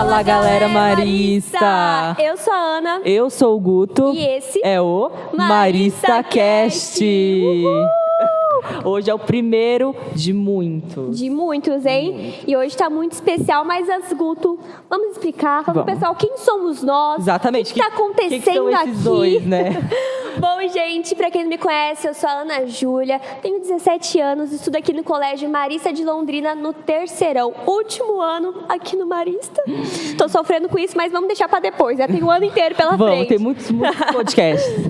Fala, galera Marista! Eu sou a Ana. Eu sou o Guto. E esse é o Marista Cast. Hoje é o primeiro de muitos. De muitos, hein? E hoje tá muito especial, mas antes, Guto, vamos explicar para o pessoal quem somos nós. Exatamente. O que tá acontecendo que são esses aqui? Dois, né? Bom, gente, para quem não me conhece, eu sou a Ana Júlia, tenho 17 anos, estudo aqui no Colégio Marista de Londrina, no terceirão, último ano aqui no Marista. Tô sofrendo com isso, mas vamos deixar para depois, já tem um ano inteiro pela frente. Vamos, tem muitos podcasts.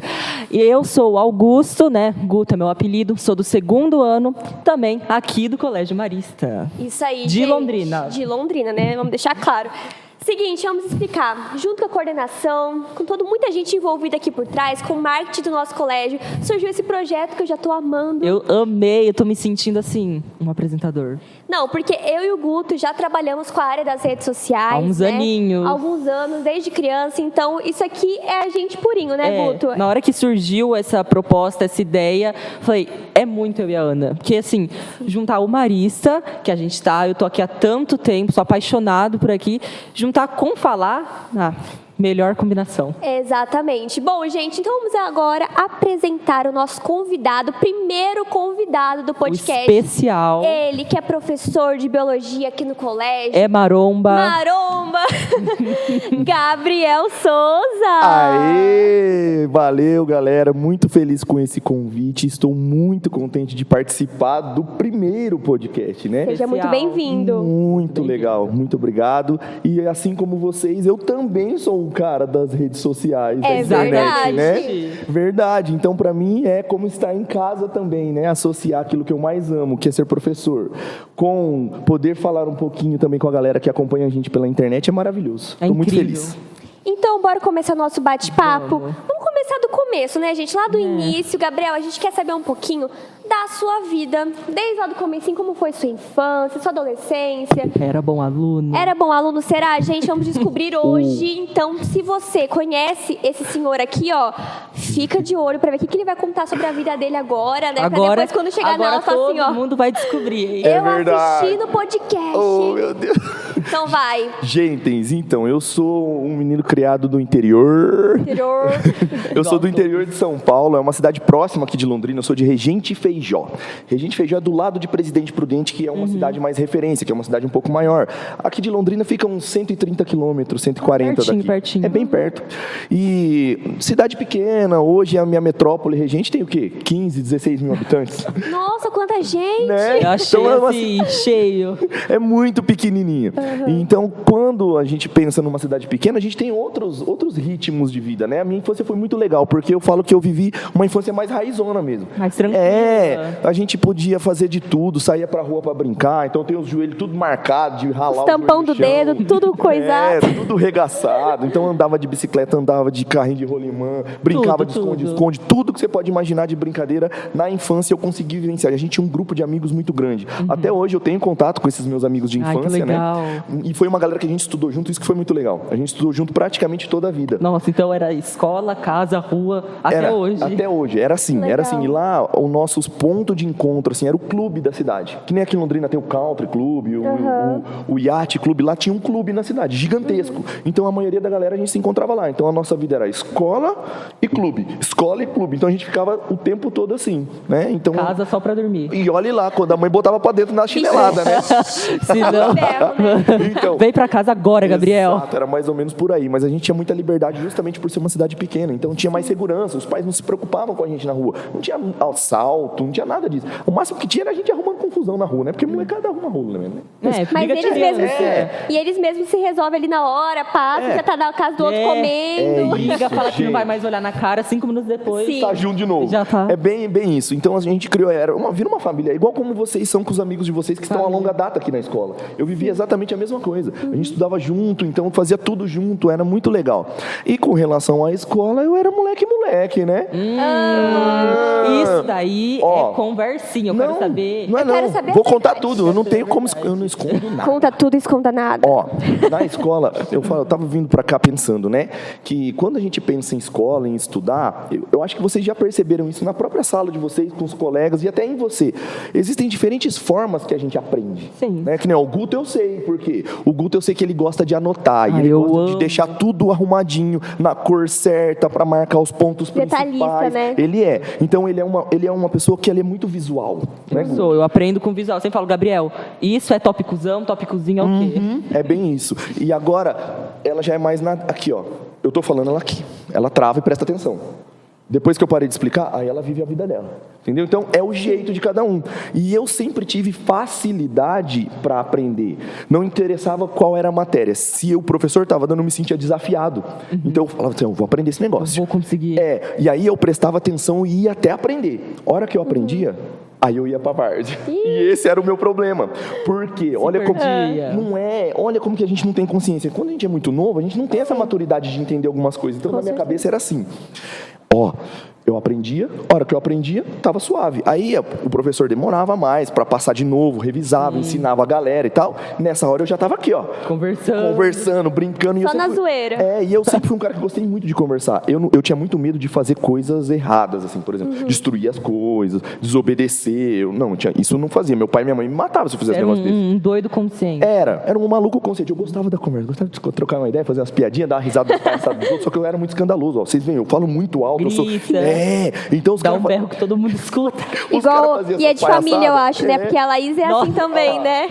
E eu sou o Augusto, né? Guto é meu apelido, sou do segundo ano, também aqui do Colégio Marista. Isso aí, de gente. Londrina. De Londrina, né? Vamos deixar claro. Seguinte, vamos explicar. Junto com a coordenação, com muita gente envolvida aqui por trás, com o marketing do nosso colégio, surgiu esse projeto que eu já estou amando. Eu amei, eu estou me sentindo assim, um apresentador. Não, porque eu e o Guto já trabalhamos com a área das redes sociais. Há uns aninhos. Alguns anos, desde criança. Então, isso aqui é a gente purinho, né, Guto? Na hora que surgiu essa proposta, essa ideia, falei, é muito eu e a Ana. Porque, assim, juntar o Marista, que a gente tá, eu tô aqui há tanto tempo, sou apaixonado por aqui, juntar com falar, melhor combinação. Exatamente. Bom, gente, então vamos agora apresentar o nosso convidado, primeiro convidado do podcast. O especial. Ele, que é professor de biologia aqui no colégio. É maromba. Maromba! Gabriel Souza! Aê! Valeu, galera. Muito feliz com esse convite. Estou muito contente de participar do primeiro podcast, né? Seja muito bem-vindo. Muito legal. Muito obrigado. E assim como vocês, eu também sou um cara das redes sociais, da internet, verdade. né? Verdade. Então, para mim, é como estar em casa também, né? Associar aquilo que eu mais amo, que é ser professor, com poder falar um pouquinho também com a galera que acompanha a gente pela internet, é maravilhoso. Estou muito feliz. Então, bora começar o nosso bate-papo. Vamos começar do começo, né, gente? Lá do início. Gabriel, a gente quer saber um pouquinho da sua vida. Desde lá do comecinho, como foi sua infância, sua adolescência. Era bom aluno? Era bom aluno, será? Gente, vamos descobrir hoje. Então, se você conhece esse senhor aqui, ó, fica de olho pra ver o que ele vai contar sobre a vida dele agora, né? Pra depois, quando chegar na aula, falar assim, ó. Todo mundo vai descobrir, hein? Eu assisti no podcast. Oh, meu Deus. Então vai. Gente, então, eu sou um menino criado do interior. Eu sou do interior de São Paulo, é uma cidade próxima aqui de Londrina, eu sou de Regente Feijó. Regente Feijó é do lado de Presidente Prudente, que é uma cidade mais referência, que é uma cidade um pouco maior. Aqui de Londrina fica uns 130 quilômetros, 140 daqui. Pertinho. É bem perto. E cidade pequena, hoje a minha metrópole Regente tem o quê? 15, 16 mil habitantes. Nossa, quanta gente! Né? Eu achei Então, assim, cheio. É muito pequenininha. Então, quando a gente pensa numa cidade pequena, a gente tem outros ritmos de vida, né? A minha infância foi muito legal, porque eu falo que eu vivi uma infância mais raizona mesmo. Mais tranquila. A gente podia fazer de tudo, saía pra rua pra brincar, então tem os joelhos tudo marcados, de ralar tampão do o joelho no chão. dedo, tudo coisado. Tudo regaçado. Então andava de bicicleta, andava de carrinho de rolimã, brincava de esconde-esconde, tudo que você pode imaginar de brincadeira, na infância eu consegui vivenciar. A gente tinha um grupo de amigos muito grande. Até hoje eu tenho contato com esses meus amigos de infância, que legal. né? E foi uma galera que a gente estudou junto, isso que foi muito legal. A gente estudou junto praticamente toda a vida. Nossa, então era escola, casa, rua, até hoje. Até hoje, era assim. E lá o nosso ponto de encontro, assim, era o clube da cidade. Que nem aqui em Londrina tem o Country Club, o Yacht Club, lá tinha um clube na cidade, gigantesco. Então a maioria da galera a gente se encontrava lá. Então a nossa vida era escola e clube. Escola e clube. Então a gente ficava o tempo todo assim, né? Então, casa só pra dormir. E olhe lá, quando a mãe botava pra dentro na chinelada, né? Se não... Então, vem pra casa agora, Gabriel. Exato, era mais ou menos por aí. Mas a gente tinha muita liberdade justamente por ser uma cidade pequena. Então tinha mais segurança. Os pais não se preocupavam com a gente na rua. Não tinha assalto, não tinha nada disso. O máximo que tinha era a gente arrumando confusão na rua, né? Porque molecada arruma rua, né? Mas eles mesmos e eles mesmos se resolvem ali na hora, passa, já tá na casa do outro comendo. Briga, fala que não vai mais olhar na cara, 5 minutos depois. Sim. Tá junto de novo. Já tá. É bem isso. Então a gente criou, vira uma família, igual como vocês são com os amigos de vocês que estão a longa data aqui na escola. Eu vivia exatamente a mesma coisa. A gente estudava junto, então fazia tudo junto, era muito legal. E com relação à escola, eu era moleque, né? Isso daí é conversinha. Eu quero saber. Não é Eu quero saber Vou a contar verdade. tudo. Eu não tenho como... Eu não escondo nada. Conta tudo, esconda nada. Ó, na escola, eu tava vindo pra cá pensando, né, que quando a gente pensa em escola, em estudar, eu acho que vocês já perceberam isso na própria sala de vocês, com os colegas e até em você. Existem diferentes formas que a gente aprende. Sim. Né? Que nem o Guto eu sei, porque o Guto eu sei que ele gosta de anotar, e ele eu gosta de amo. deixar tudo arrumadinho, na cor certa, pra marcar os pontos Detalhista, principais. né? Ele é. Então ele é uma pessoa que ele é muito visual. Né, Guto? Eu aprendo com visual. Eu sempre falo, Gabriel, isso é tópicozão, tópicozinho é o quê? É bem isso. E agora, ela já é mais aqui, ó. Eu tô falando ela aqui. Ela trava e presta atenção. Depois que eu parei de explicar, aí ela vive a vida dela. Entendeu? Então, é o jeito de cada um. E eu sempre tive facilidade para aprender. Não interessava qual era a matéria. Se o professor estava dando, eu me sentia desafiado. Então, eu falava assim, eu vou aprender esse negócio. Vou conseguir. E aí eu prestava atenção e ia até aprender. A hora que eu aprendia... Aí eu ia pra várzea. E esse era o meu problema. Porque, olha como perdia. olha como que a gente não tem consciência. Quando a gente é muito novo, a gente não tem essa maturidade de entender algumas coisas. Então, na minha cabeça era assim. Ó, eu aprendia, a hora que eu aprendia, tava suave. Aí o professor demorava mais para passar de novo, revisava, ensinava a galera e tal. Nessa hora eu já tava aqui, ó. Conversando, brincando. Só na zoeira. E eu sempre fui um cara que gostei muito de conversar. Eu tinha muito medo de fazer coisas erradas, assim, por exemplo. Destruir as coisas, desobedecer. Isso eu não fazia. Meu pai e minha mãe me matavam se eu fizesse negócio desse. Um doido consciente. Era um maluco consciente. Eu gostava da conversa, gostava de trocar uma ideia, fazer umas piadinhas, dar uma risada dos passados dos outros, só que eu era muito escandaloso. Ó. Vocês veem, eu falo muito alto. Grita. Então os Dá caras... um berro que todo mundo escuta. Igual, e é de família, eu acho, né? Porque a Laís é assim também, né?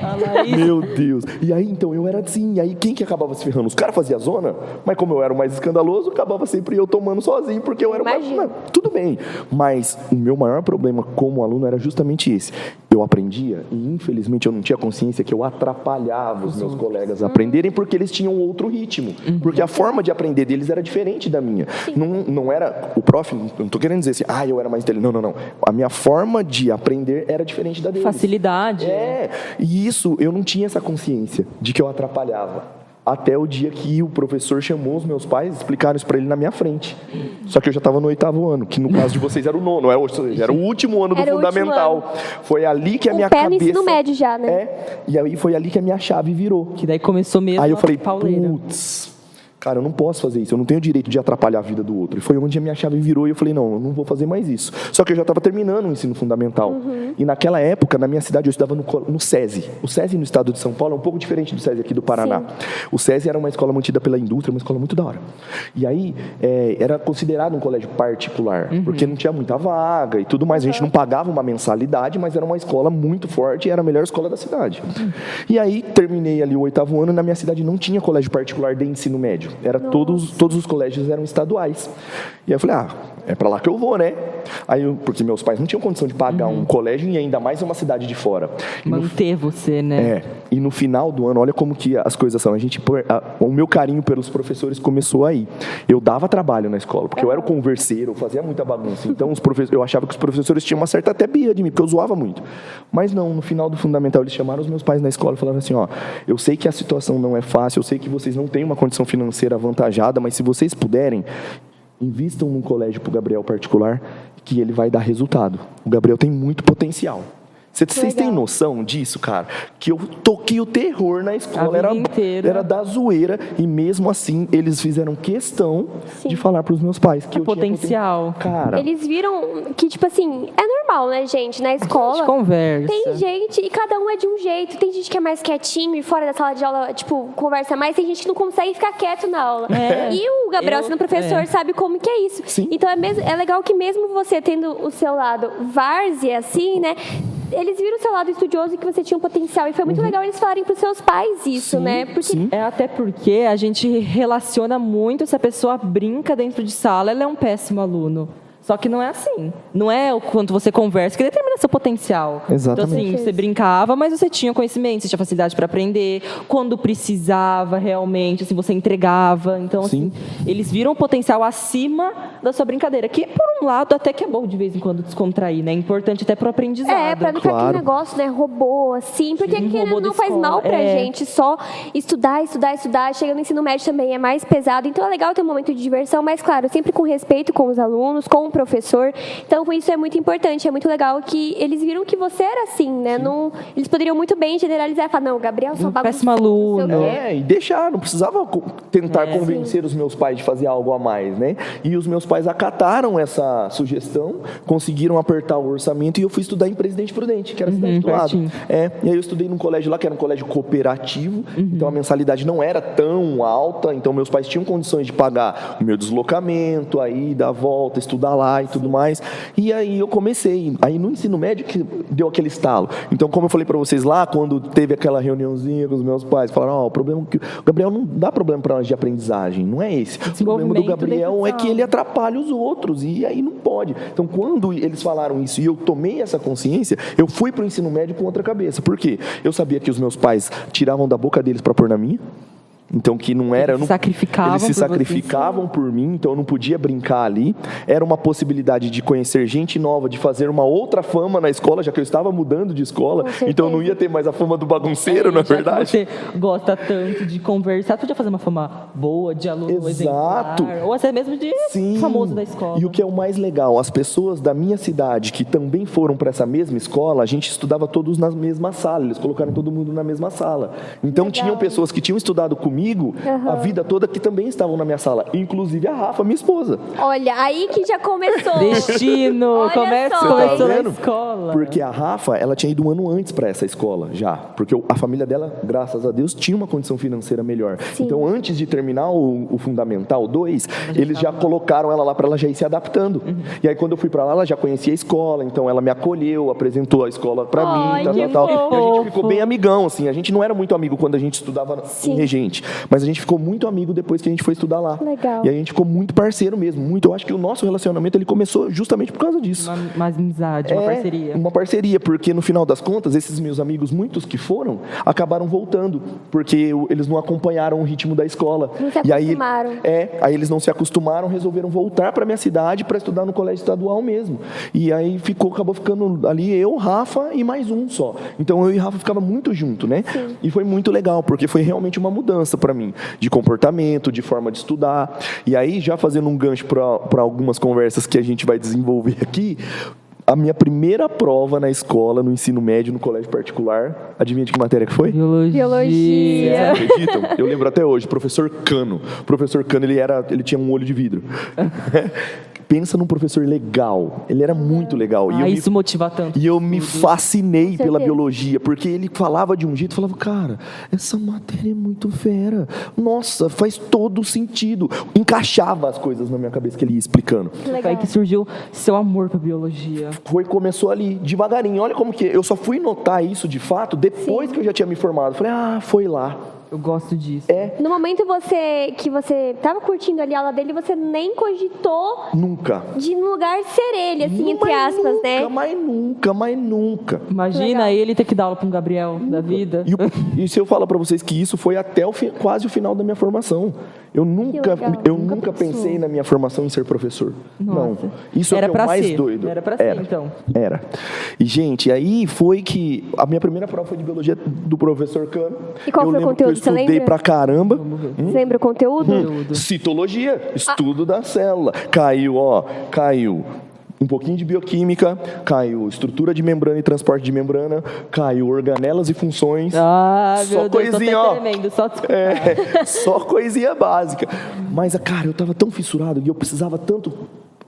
Meu Deus. E aí, então, eu era assim. E aí, quem que acabava se ferrando? Os caras faziam zona, mas como eu era o mais escandaloso, acabava sempre eu tomando sozinho, porque eu era Imagina. Tudo bem. Mas o meu maior problema como aluno era justamente esse. Eu aprendia e, infelizmente, eu não tinha consciência que eu atrapalhava os meus colegas a aprenderem porque eles tinham outro ritmo. Porque a forma de aprender deles era diferente da minha. Não era... O prof, não estou querendo dizer assim, eu era mais inteligente. Não. A minha forma de aprender era diferente da deles. Facilidade. E isso, eu não tinha essa consciência de que eu atrapalhava. Até o dia que o professor chamou os meus pais e explicaram isso para ele na minha frente. Só que eu já estava no 8º ano, que no caso de vocês era o 9º, era o último ano do fundamental. Foi ali que a minha cabeça... no ensino médio já, né? E aí foi ali que a minha chave virou. Que daí começou mesmo. Aí eu falei, pauleira. putz... Cara, eu não posso fazer isso, eu não tenho o direito de atrapalhar a vida do outro. E foi onde a minha chave virou e eu falei, não, eu não vou fazer mais isso. Só que eu já estava terminando o ensino fundamental. E naquela época, na minha cidade, eu estudava no SESI. O SESI no estado de São Paulo é um pouco diferente do SESI aqui do Paraná. Sim. O SESI era uma escola mantida pela indústria, uma escola muito da hora. E aí, era considerado um colégio particular, porque não tinha muita vaga e tudo mais. A gente não pagava uma mensalidade, mas era uma escola muito forte e era a melhor escola da cidade. E aí, terminei ali o 8º ano, na minha cidade não tinha colégio particular de ensino médio. Era todos os colégios eram estaduais. E aí eu falei, é pra lá que eu vou, né? Aí porque meus pais não tinham condição de pagar um colégio e ainda mais uma cidade de fora. Manter você, né? E no final do ano, olha como que as coisas são. O meu carinho pelos professores começou aí. Eu dava trabalho na escola, porque eu era o converseiro, eu fazia muita bagunça. Então eu achava que os professores tinham uma certa até birra de mim, porque eu zoava muito. Mas não, no final do fundamental, eles chamaram os meus pais na escola e falaram assim, eu sei que a situação não é fácil, eu sei que vocês não têm uma condição financeira avantajada, mas se vocês puderem, invistam num colégio para o Gabriel particular, que ele vai dar resultado. O Gabriel tem muito potencial. Vocês têm noção disso, cara? Que eu toquei o terror na escola, era da zoeira, e mesmo assim, eles fizeram questão de falar para os meus pais que eu potencial. Tinha cara. Eles viram que, tipo assim, é normal, né, gente? Na escola, conversa. Tem gente, e cada um é de um jeito. Tem gente que é mais quietinho e fora da sala de aula, tipo, conversa mais. Tem gente que não consegue ficar quieto na aula. E o Gabriel, sendo professor, sabe como que é isso. Sim. Então, é legal que mesmo você tendo o seu lado várzea, assim, né? Eles viram o seu lado estudioso e que você tinha um potencial. E foi muito legal eles falarem para os seus pais isso, né? Porque... Até porque a gente relaciona muito, se a pessoa brinca dentro de sala, ela é um péssimo aluno. Só que não é assim. Não é o quanto você conversa que determina seu potencial. Exatamente. Então, assim, você brincava, mas você tinha conhecimento, você tinha facilidade para aprender. Quando precisava, realmente, assim, você entregava. Então, assim, eles viram o potencial acima da sua brincadeira. Que, por um lado até que é bom de vez em quando descontrair, né? É importante até pro aprendizado. Pra não ficar aquele negócio, né, robô, assim, porque robô da não faz escola. mal pra gente só estudar. Chega no ensino médio também é mais pesado, então é legal ter um momento de diversão, mas claro, sempre com respeito com os alunos, com o professor. Então isso é muito importante, é muito legal que eles viram que você era assim, né? Não, eles poderiam muito bem generalizar e falar, não, o Gabriel só bagunça. Péssimo aluno. E deixar, não precisava tentar convencer os meus pais de fazer algo a mais, né? E os meus pais acataram essa sugestão, conseguiram apertar o orçamento e eu fui estudar em Presidente Prudente, que era a cidade do lado. E aí eu estudei num colégio lá, que era um colégio cooperativo, então a mensalidade não era tão alta, então meus pais tinham condições de pagar o meu deslocamento, a ida, a volta, estudar lá e tudo mais. E aí eu comecei, aí no ensino médio que deu aquele estalo. Então, como eu falei para vocês lá, quando teve aquela reuniãozinha com os meus pais, falaram, o problema é que o Gabriel não dá problema para nós de aprendizagem, não é esse. O problema do Gabriel é que ele atrapalha os outros e aí não pode. Então, quando eles falaram isso e eu tomei essa consciência, eu fui para o ensino médio com outra cabeça. Por quê? Eu sabia que os meus pais tiravam da boca deles para pôr na minha. Então, que não era... Eles se sacrificavam por mim, então eu não podia brincar ali. Era uma possibilidade de conhecer gente nova, de fazer uma outra fama na escola, já que eu estava mudando de escola. Então, eu não ia ter mais a fama do bagunceiro, não é verdade? Você gosta tanto de conversar, podia fazer uma fama boa, de aluno exemplar, ou até mesmo de famoso da escola. E o que é o mais legal, as pessoas da minha cidade, que também foram para essa mesma escola, a gente estudava todos na mesma sala, eles colocaram todo mundo na mesma sala. Então, tinham pessoas que tinham estudado comigo a vida toda, que também estavam na minha sala, inclusive a Rafa, minha esposa. Olha, aí que já começou. Destino, começou na escola. Porque a Rafa, ela tinha ido um ano antes para essa escola, já. Porque a família dela, graças a Deus, tinha uma condição financeira melhor. Então, antes de terminar o Fundamental 2, eles já colocaram ela lá para ela já ir se adaptando. E aí, quando eu fui para lá, ela já conhecia a escola, então ela me acolheu, apresentou a escola para mim, tal. E a gente ficou bem amigão, assim. A gente não era muito amigo quando a gente estudava em Regente. Mas a gente ficou muito amigo depois que a gente foi estudar lá. Legal. E a gente ficou muito parceiro mesmo. Muito. Eu acho que o nosso relacionamento ele começou justamente por causa disso. Uma amizade, uma parceria. Uma parceria, porque no final das contas, esses meus amigos, muitos que foram, acabaram voltando. Porque eles não acompanharam o ritmo da escola. Não se acostumaram. Aí eles não se acostumaram, resolveram voltar para minha cidade para estudar no colégio estadual mesmo. E aí acabou ficando ali eu, Rafa e mais um só. Então eu e Rafa ficava muito junto, né? E foi muito legal, porque foi realmente uma mudança para mim, de comportamento, de forma de estudar. E aí, já fazendo um gancho para algumas conversas que a gente vai desenvolver aqui, a minha primeira prova na escola, no ensino médio, no colégio particular, adivinha de que matéria que foi? Biologia. Vocês acreditam? Eu lembro até hoje, professor Cano. O professor Cano, ele tinha um olho de vidro. Pensa num professor legal. Ele era muito legal. Isso motiva tanto. E eu me fascinei pela biologia, porque ele falava de um jeito, falava, cara, essa matéria é muito fera. Nossa, faz todo sentido. Encaixava as coisas na minha cabeça que ele ia explicando. Foi aí que surgiu seu amor pra biologia. Começou ali, devagarinho. Olha como que eu só fui notar isso de fato depois que eu já tinha me formado. Falei, foi lá. Eu gosto disso. No momento que você estava curtindo ali a aula dele, você nem cogitou nunca de no lugar ser ele, assim, entre aspas, né? Mas nunca. Imagina ele ter que dar aula para um Gabriel da vida. E se eu falar para vocês que isso foi até quase o final da minha formação. Eu nunca pensei na minha formação em ser professor. Nossa. Não. Isso é o mais doido. Era pra ser, então. Era. E, gente, aí foi que a minha primeira prova foi de biologia do professor Cano. E qual foi o conteúdo? Eu estudei pra caramba. Você lembra o conteúdo? Citologia, estudo da célula. Caiu um pouquinho de bioquímica, caiu estrutura de membrana e transporte de membrana, caiu organelas e funções. Meu Deus, coisinha, tremendo, só só coisinha básica. Mas, cara, eu tava tão fissurado e eu precisava tanto,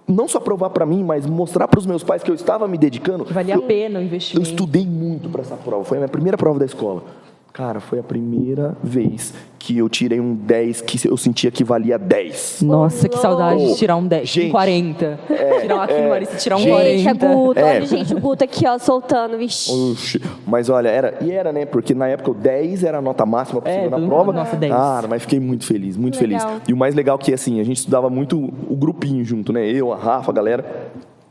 não só provar para mim, mas mostrar para os meus pais que eu estava me dedicando. Que valia a pena o investimento. Eu estudei muito para essa prova, foi a minha primeira prova da escola. Cara, foi a primeira vez que eu tirei um 10 que eu sentia que valia 10. Nossa, que saudade de tirar um 10, gente, um 40. Tirar aqui no Marista, tirar um 40. Guto, olha, gente, o Guto aqui, ó, soltando, vixi. Oxi. Mas olha, era, né? Porque na época o 10 era a nota máxima possível na prova. Nossa, 10. Cara, mas fiquei muito feliz, muito feliz. E o mais legal é que, assim, a gente estudava muito o grupinho junto, né? Eu, a Rafa, a galera.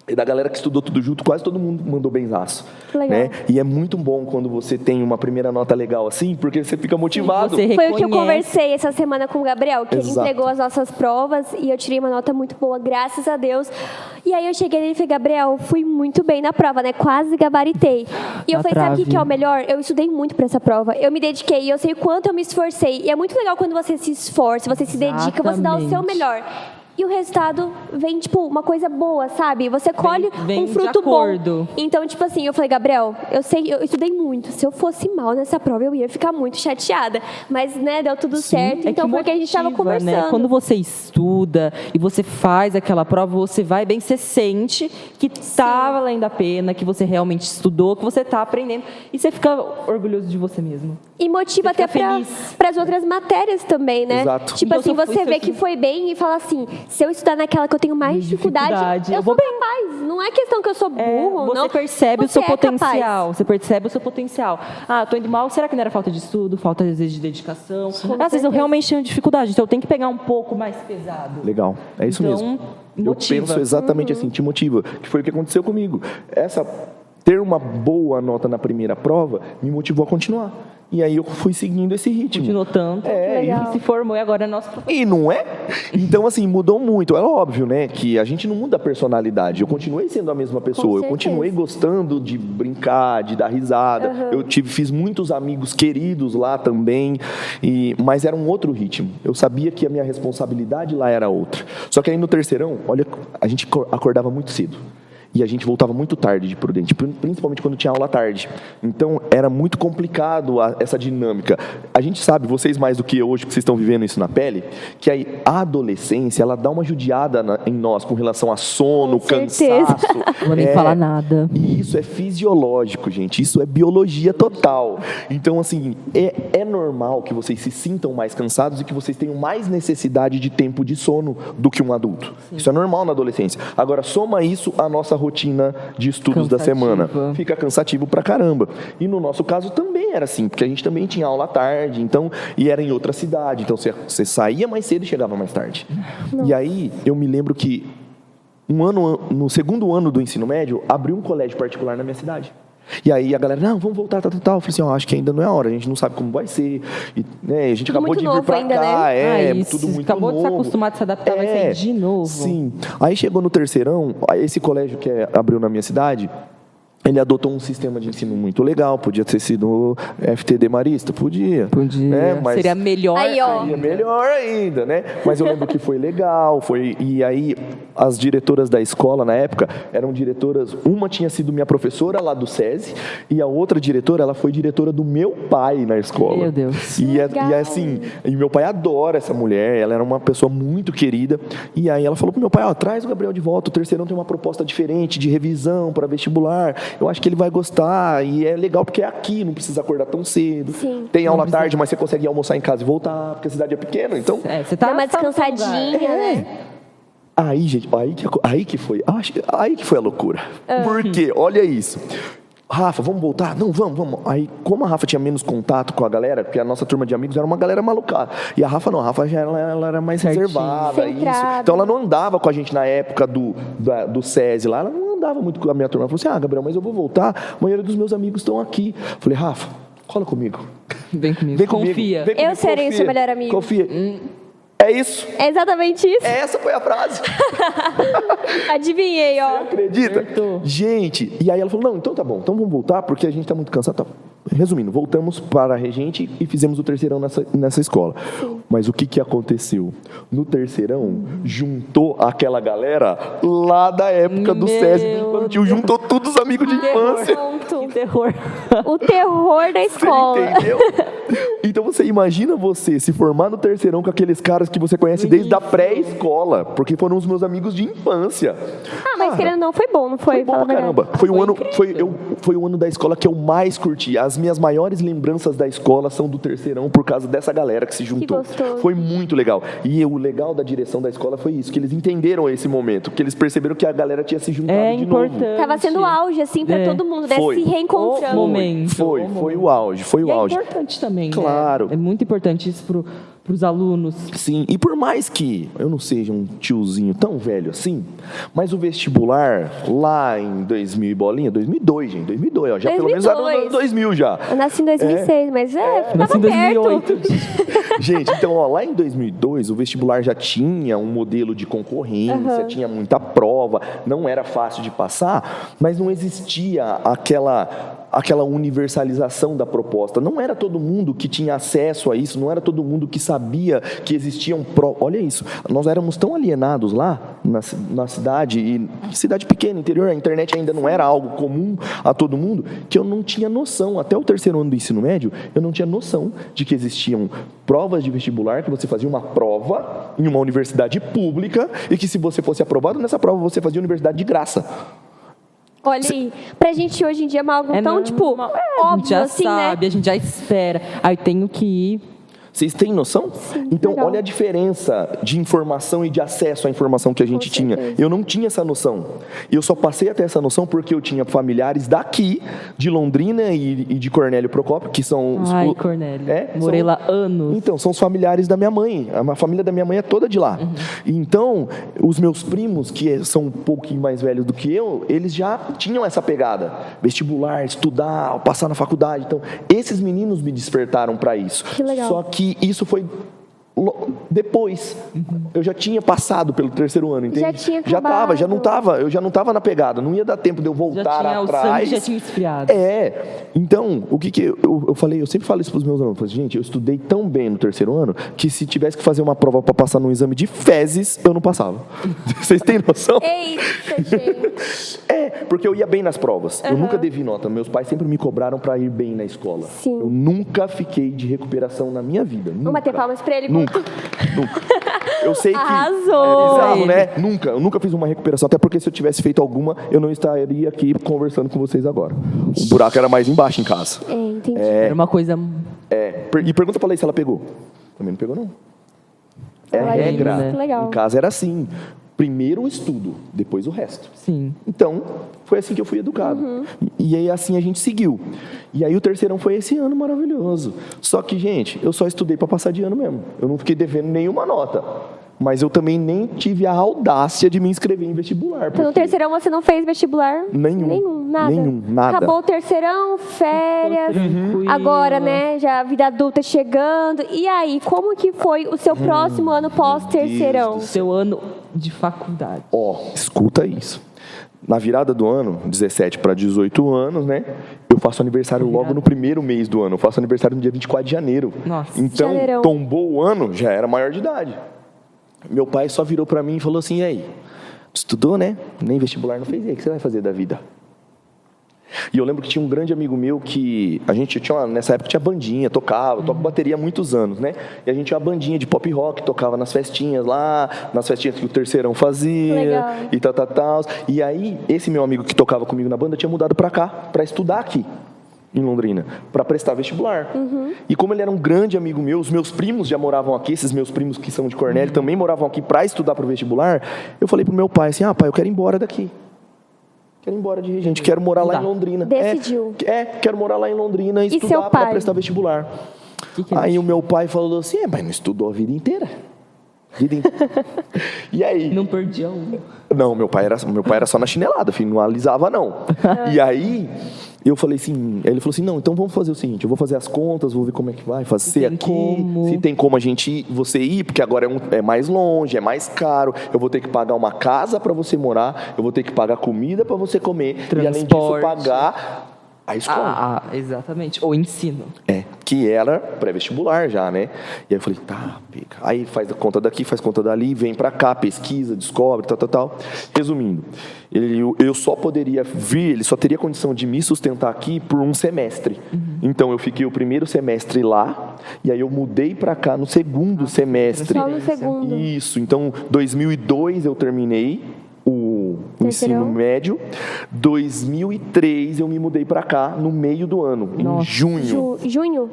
E da galera que estudou tudo junto, quase todo mundo mandou benzaço. Legal. Né? E é muito bom quando você tem uma primeira nota legal assim, porque você fica motivado. Você Foi o que eu reconhece. conversei essa semana com o Gabriel, que ele Exato. entregou as nossas provas e eu tirei uma nota muito boa, graças a Deus. E aí eu cheguei nele e falei, Gabriel, fui muito bem na prova, né? Quase gabaritei. E eu Na falei, sabe o trave. que é o melhor? Eu estudei muito pra essa prova. Eu me dediquei, eu sei o quanto eu me esforcei. E é muito legal quando você se esforça, você se dedica, você dá o seu Exatamente. melhor. E o resultado vem, tipo, uma coisa boa, sabe? Você colhe vem um de fruto bom. acordo. Então, tipo assim, eu falei, Gabriel, eu estudei muito. Se eu fosse mal nessa prova, eu ia ficar muito chateada. Mas, né, deu tudo certo. É Então, que foi o que a gente estava motiva, conversando. né? Quando você estuda e você faz aquela prova, você vai bem, você sente que está valendo a pena, que você realmente estudou, que você está aprendendo. E você fica orgulhoso de você mesmo. E motiva Você até fica feliz. para as outras matérias também, né? Exato. Tipo Então, assim, se eu você fui- vê que foi bem e fala assim, se eu estudar naquela que eu tenho mais dificuldade, eu eu vou vou bem. capaz. Não é questão que eu sou burro, Você não. percebe o Você seu é capaz. potencial. Você percebe o seu potencial. Ah, tô indo mal. Será que não era falta de estudo? Falta, às vezes, de dedicação? Às vezes eu certeza. realmente tenho dificuldade. Então eu tenho que pegar um pouco mais pesado. Legal, é isso Então, mesmo. motiva. Eu penso exatamente assim, te motiva. Que foi o que aconteceu comigo. Ter uma boa nota na primeira prova me motivou a continuar. E aí eu fui seguindo esse ritmo. Continuou tanto. É, e se formou e agora é nosso professor. E não é? Então, assim, mudou muito. É óbvio, né, que a gente não muda a personalidade. Eu continuei sendo a mesma pessoa. Eu certeza. continuei gostando de brincar, de dar risada. Fiz muitos amigos queridos lá também. Mas era um outro ritmo. Eu sabia que a minha responsabilidade lá era outra. Só que aí no terceirão, olha, a gente acordava muito cedo. E a gente voltava muito tarde de Prudente, principalmente quando tinha aula à tarde. Então, era muito complicado essa dinâmica. A gente sabe, vocês mais do que eu hoje, que vocês estão vivendo isso na pele, que a adolescência, ela dá uma judiada em nós com relação a sono, Com certeza. cansaço. Não vou nem falar nada. E isso é fisiológico, gente. Isso é biologia total. Então, assim, é normal que vocês se sintam mais cansados e que vocês tenham mais necessidade de tempo de sono do que um adulto. Isso é normal na adolescência. Agora, soma isso à nossa rotina de estudos da Cansativa. semana. Fica cansativo pra caramba. E no nosso caso também era assim, porque a gente também tinha aula à tarde, então, e era em outra cidade. Então, você saía mais cedo e chegava mais tarde. E aí, eu me lembro que no segundo ano do ensino médio, abriu um colégio particular na minha cidade. E aí a galera, não, vamos voltar, tal. Eu falei assim, acho que ainda não é a hora, a gente não sabe como vai ser. E, né, a gente Tudo acabou muito de vir novo pra ainda, cá, né? Isso, tudo muito acabou novo. de se acostumar, de se adaptar, vai ser de novo. Sim. Aí chegou no terceirão, esse colégio que abriu na minha cidade, ele adotou um sistema de ensino muito legal. Podia ter sido FTD Marista? Podia. Né? Mas Seria melhor. Aí, ó. seria melhor ainda, né? Mas eu lembro que foi legal, e aí as diretoras da escola na época eram diretoras, uma tinha sido minha professora lá do SESI, e a outra diretora, ela foi diretora do meu pai na escola. Meu Deus. E Legal. assim, e meu pai adora essa mulher, ela era uma pessoa muito querida, e aí ela falou pro meu pai, traz o Gabriel de volta, o terceirão tem uma proposta diferente de revisão para vestibular, eu acho que ele vai gostar, e é legal porque é aqui, não precisa acordar tão cedo. Sim. Tem aula à tarde, mas você consegue almoçar em casa e voltar, porque a cidade é pequena, então... Você tá Dá uma no seu lugar. descansadinha, né? Aí, gente, aí que foi a loucura. Por quê? Olha isso. Rafa, vamos voltar? Não, vamos. Aí, como a Rafa tinha menos contato com a galera, porque a nossa turma de amigos era uma galera maluca. E a Rafa não, a Rafa já ela era mais Certinho. reservada. Centrada. Então ela não andava com a gente na época do SESI lá, ela não andava muito com a minha turma. Ela falou assim, Gabriel, mas eu vou voltar, a maioria dos meus amigos estão aqui. Falei, Rafa, cola comigo. Vem comigo. Vem comigo. Confia. Vem comigo, Eu serei confia. seu melhor amigo. Confia. É isso. É exatamente isso. Essa foi a frase. Adivinhei, ó. Acredita? Acertou. Gente, e aí ela falou, não, então tá bom, então vamos voltar, porque a gente tá muito cansado. Tá. Resumindo, voltamos para a Regente e fizemos o terceirão nessa escola. Mas o que aconteceu? No terceirão, juntou aquela galera lá da época do Meu SESI, do infantil, juntou todos os amigos de infância. Que terror. O terror da escola. Você entendeu? Então você imagina você se formar no terceirão com aqueles caras que você conhece desde a pré-escola, porque foram os meus amigos de infância. Mas querendo ou não, foi bom, não foi? Foi bom Fala a pra verdade. caramba. Foi o ano da escola que eu mais curti. As minhas maiores lembranças da escola são do terceirão por causa dessa galera que se juntou. gostoso. Foi muito legal. E o legal da direção da escola foi isso, que eles entenderam esse momento, que eles perceberam que a galera tinha se juntado É de importante. novo. Tava sendo auge, assim, pra todo mundo, né? Foi. Se reencontrando. O momento. Foi o auge, foi o E é auge. importante também, Claro. né? É muito importante isso os alunos. Sim, e por mais que eu não seja um tiozinho tão velho assim, mas o vestibular lá em 2000 e bolinha, 2002, gente, 2002, ó, já pelo menos era no ano 2000 já. Eu nasci em 2006, mas Nasci tava em perto. 2008. Gente, então, ó, lá em 2002, o vestibular já tinha um modelo de concorrência, tinha muita prova, não era fácil de passar, mas não existia aquela universalização da proposta. Não era todo mundo que tinha acesso a isso, não era todo mundo que sabia que existiam provas. Olha isso, nós éramos tão alienados lá na cidade, e cidade pequena, interior, a internet ainda não era algo comum a todo mundo, que eu não tinha noção, até o terceiro ano do ensino médio, eu não tinha noção de que existiam provas de vestibular, que você fazia uma prova em uma universidade pública, e que se você fosse aprovado nessa prova, você fazia universidade de graça. Olha aí, pra gente hoje em dia é algo tão, tipo, a gente já assim, sabe, né? a gente já espera. Aí tenho que ir. Vocês têm noção? Então, legal. olha a diferença de informação e de acesso à informação que a gente tinha. Eu não tinha essa noção. Eu só passei a ter essa noção porque eu tinha familiares daqui, de Londrina e de Cornélio Procópio, que são... Ai, Cornélio. Morei são- lá anos. Então, são os familiares da minha mãe. A família da minha mãe é toda de lá. Então, os meus primos, que são um pouquinho mais velhos do que eu, eles já tinham essa pegada. Vestibular, estudar, passar na faculdade. Então, esses meninos me despertaram para isso. Que legal. Só que isso foi depois. Eu já tinha passado pelo terceiro ano, entende? Já tinha já acabado. eu já não estava na pegada, não ia dar tempo de eu Já voltar tinha, o sangue atrás. já tinha esfriado. Então, o que eu falei, eu sempre falo isso para os meus alunos, eu falei, gente, eu estudei tão bem no terceiro ano, que se tivesse que fazer uma prova para passar num exame de fezes, eu não passava. Vocês têm noção? Eita, gente. Porque eu ia bem nas provas. Eu nunca devi nota. Meus pais sempre me cobraram para ir bem na escola. Sim. Eu nunca fiquei de recuperação na minha vida. Vamos bater palmas pra ele. Nunca. Eu sei que Arrasou. é bizarro, né? Eu nunca fiz uma recuperação, até porque se eu tivesse feito alguma, eu não estaria aqui conversando com vocês agora. O buraco era mais embaixo em casa. Entendi. Era uma coisa... E pergunta pra Lei se ela pegou. Também não pegou, não. É a Olha, regra. né? que legal. Em casa era assim. Primeiro o estudo, depois o resto. Sim. Então, foi assim que eu fui educado. E aí, assim, a gente seguiu. E aí, o terceirão foi esse ano maravilhoso. Só que, gente, eu só estudei para passar de ano mesmo. Eu não fiquei devendo nenhuma nota. Mas eu também nem tive a audácia de me inscrever em vestibular. Então, no porque terceirão você não fez vestibular? Nada. Nada. Acabou o terceirão, férias. Tranquilo. Agora, né, já a vida adulta chegando. E aí, como que foi o seu próximo ano pós-terceirão? Seu ano de faculdade. Escuta isso. Na virada do ano, 17 para 18 anos, né? Eu faço aniversário logo no primeiro mês do ano. Eu faço aniversário no dia 24 de janeiro. Nossa. Então, Janeirão. tombou o ano, já era maior de idade. Meu pai só virou para mim e falou assim, e aí? Estudou, né? Nem vestibular não fez. E aí, o que você vai fazer da vida? E eu lembro que tinha um grande amigo meu que a gente tinha, nessa época tinha bandinha, eu toco bateria há muitos anos, né? E a gente tinha uma bandinha de pop rock, tocava nas festinhas lá, nas festinhas que o terceirão fazia, Legal. e tal. E aí, esse meu amigo que tocava comigo na banda tinha mudado para cá, para estudar aqui, em Londrina, para prestar vestibular. E como ele era um grande amigo meu, os meus primos já moravam aqui, esses meus primos que são de Cornélio também moravam aqui para estudar para o vestibular, eu falei pro meu pai assim, pai, eu quero ir embora daqui. Quero ir embora de Regente, quero morar lá em Londrina. Decidiu. Quero morar lá em Londrina e seu estudar para pai? prestar vestibular. Que Aí o meu pai falou assim, mas não estudou a vida inteira. E aí? Não perdia um. Não, meu pai era só na chinelada, filho, não alisava não. E aí, eu falei assim, ele falou assim, não, então vamos fazer o seguinte, eu vou fazer as contas, vou ver como é que vai fazer aqui, se tem como você ir, porque agora é mais longe, é mais caro, eu vou ter que pagar uma casa para você morar, eu vou ter que pagar comida para você comer, e além disso Transporte. pagar a escola. Exatamente. O ensino. Que era pré-vestibular já, né? E aí eu falei, tá, pica. Aí faz a conta daqui, faz conta dali, vem pra cá, pesquisa, descobre, tal. Resumindo, eu só poderia vir, ele só teria condição de me sustentar aqui por um semestre. Então eu fiquei o primeiro semestre lá, e aí eu mudei pra cá no segundo semestre. Só no segundo. Isso, então 2002 eu terminei o ensino médio. 2003 eu me mudei para cá no meio do ano, em junho.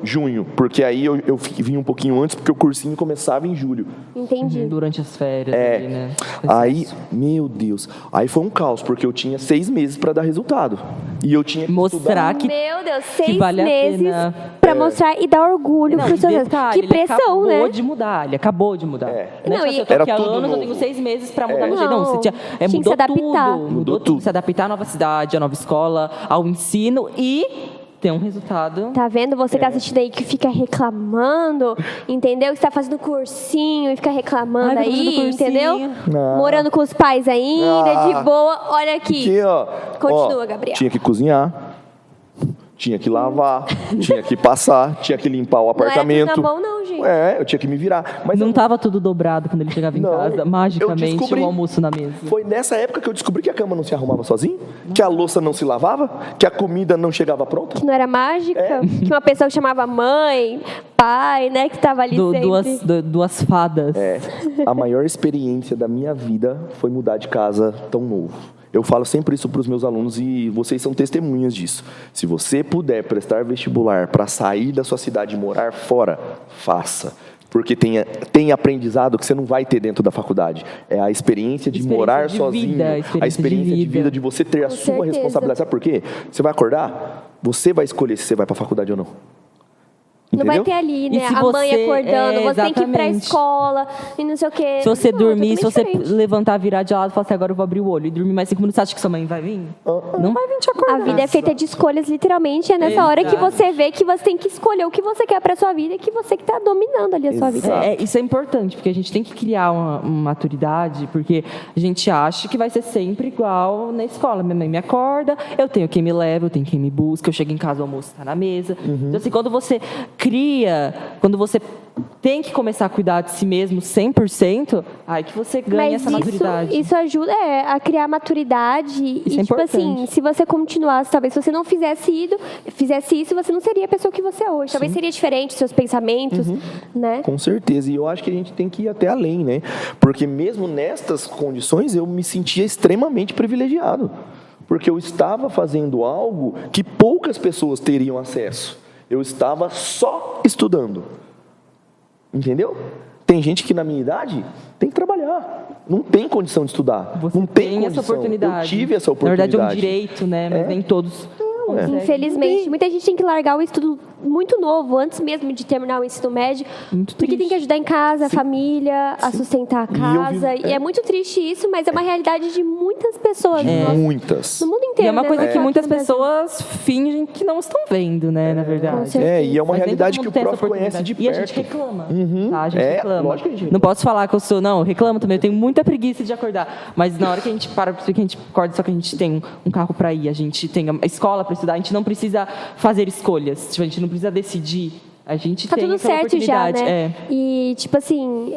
Junho, porque aí eu vim um pouquinho antes, porque o cursinho começava em julho. Entendi. Durante as férias, ali, né? Aí, meu Deus, aí foi um caos, porque eu tinha 6 meses para dar resultado. E eu tinha que mostrar estudar. que Meu Deus, que 6 vale a meses pena. pra mostrar e dar orgulho pros seus alunos. Que pressão, né? Ele acabou de mudar. Não, Não, e- eu tô aqui há Era tudo anos, eu novo. tenho 6 meses pra mudar meu jeito. Não, Não, você tinha que mudou se adaptar. tudo. Mudou tudo. Se adaptar à nova cidade, à nova escola, ao ensino e ter um resultado. Tá vendo? Você que tá assistindo aí que fica reclamando, entendeu? Que tá fazendo cursinho e fica reclamando Ai, tô fazendo aí, cursinho. entendeu? Não. Morando com os pais ainda, Ah. de boa. Olha aqui. Aqui, ó. Continua, Ó, Gabriel. Tinha que cozinhar, tinha que lavar, tinha que passar, tinha que limpar o Não era tudo apartamento. na mão, não, gente. Eu tinha que me virar. Mas Não tava tudo dobrado quando ele chegava em Não, casa, eu magicamente, descobri. o almoço na mesa. foi nessa época que eu descobri que a cama não se arrumava sozinha, que a louça não se lavava, que a comida não chegava pronta. Que não era mágica. É. Que uma pessoa que chamava mãe, pai, né? Que tava ali sempre. Duas fadas. A maior experiência da minha vida foi mudar de casa tão novo. Eu falo sempre isso para os meus alunos e vocês são testemunhas disso. Se você puder prestar vestibular para sair da sua cidade e morar fora, faça. Porque tem aprendizado que você não vai ter dentro da faculdade. É a experiência de Experiência morar de sozinho, vida, a experiência de vida, de você ter a Com sua certeza. responsabilidade. Sabe por quê? Você vai acordar, você vai escolher se você vai para a faculdade ou não. Não vai Entendeu? ter ali, E né? se A mãe você- acordando, você tem que ir pra exatamente. escola e não sei o quê. Se você Não, dormir, se você totalmente diferente. levantar, virar de lado e falar assim, agora eu vou abrir o olho e dormir mais 5 minutos, você acha que sua mãe vai vir? Não vai vir te acordar. A vida é feita de escolhas, literalmente. É nessa hora que você vê que você tem que escolher o que você quer pra sua vida e que você que tá dominando ali a sua vida. Exato. Isso é importante, porque a gente tem que criar uma maturidade, porque a gente acha que vai ser sempre igual na escola. Minha mãe me acorda, eu tenho quem me leva, eu tenho quem me busca, eu chego em casa, o almoço está na mesa. Então, assim, quando você cria, quando você tem que começar a cuidar de si mesmo 100%, aí que você ganha essa maturidade. Isso ajuda a criar maturidade. E, Isso é tipo assim, importante. se você continuasse, talvez se você não fizesse isso, você não seria a pessoa que você é hoje. Talvez seria diferente seus pensamentos, né? Com certeza, e eu acho que a gente tem que ir até além, né? Porque mesmo nestas condições eu me sentia extremamente privilegiado, porque eu estava fazendo algo que poucas pessoas teriam acesso. Eu estava só estudando, entendeu? Tem gente que na minha idade tem que trabalhar, não tem condição de estudar, Você não tem tem essa condição. oportunidade. Eu tive essa Na oportunidade. verdade, é um direito, né? Mas nem todos conseguem. Infelizmente, muita gente tem que largar o estudo muito novo, antes mesmo de terminar o ensino médio, Muito porque tem triste. que ajudar em casa, a família, a sustentar a E eu casa. vivo- E é muito triste isso, mas é uma realidade de muitas pessoas no, nosso- Muitas. no mundo E inteiro. é uma né? coisa Não que só aqui muitas no Brasil. pessoas fingem que não estão vendo, né, na verdade. certeza. E é uma Mas nem realidade todo que mundo o tem essa prof conhece de oportunidade. perto. E a gente reclama, tá? A gente É, reclama. lógico que a gente Não posso falar que eu sou... Não, eu reclamo também. Eu tenho muita preguiça de acordar. Mas na hora que a gente para, que a gente acorda, só que a gente tem um carro para ir, a gente tem a escola para estudar, a gente não precisa fazer escolhas. Tipo, a gente não precisa decidir. A gente Tá tem tudo essa certo já, oportunidade. né? E, tipo assim,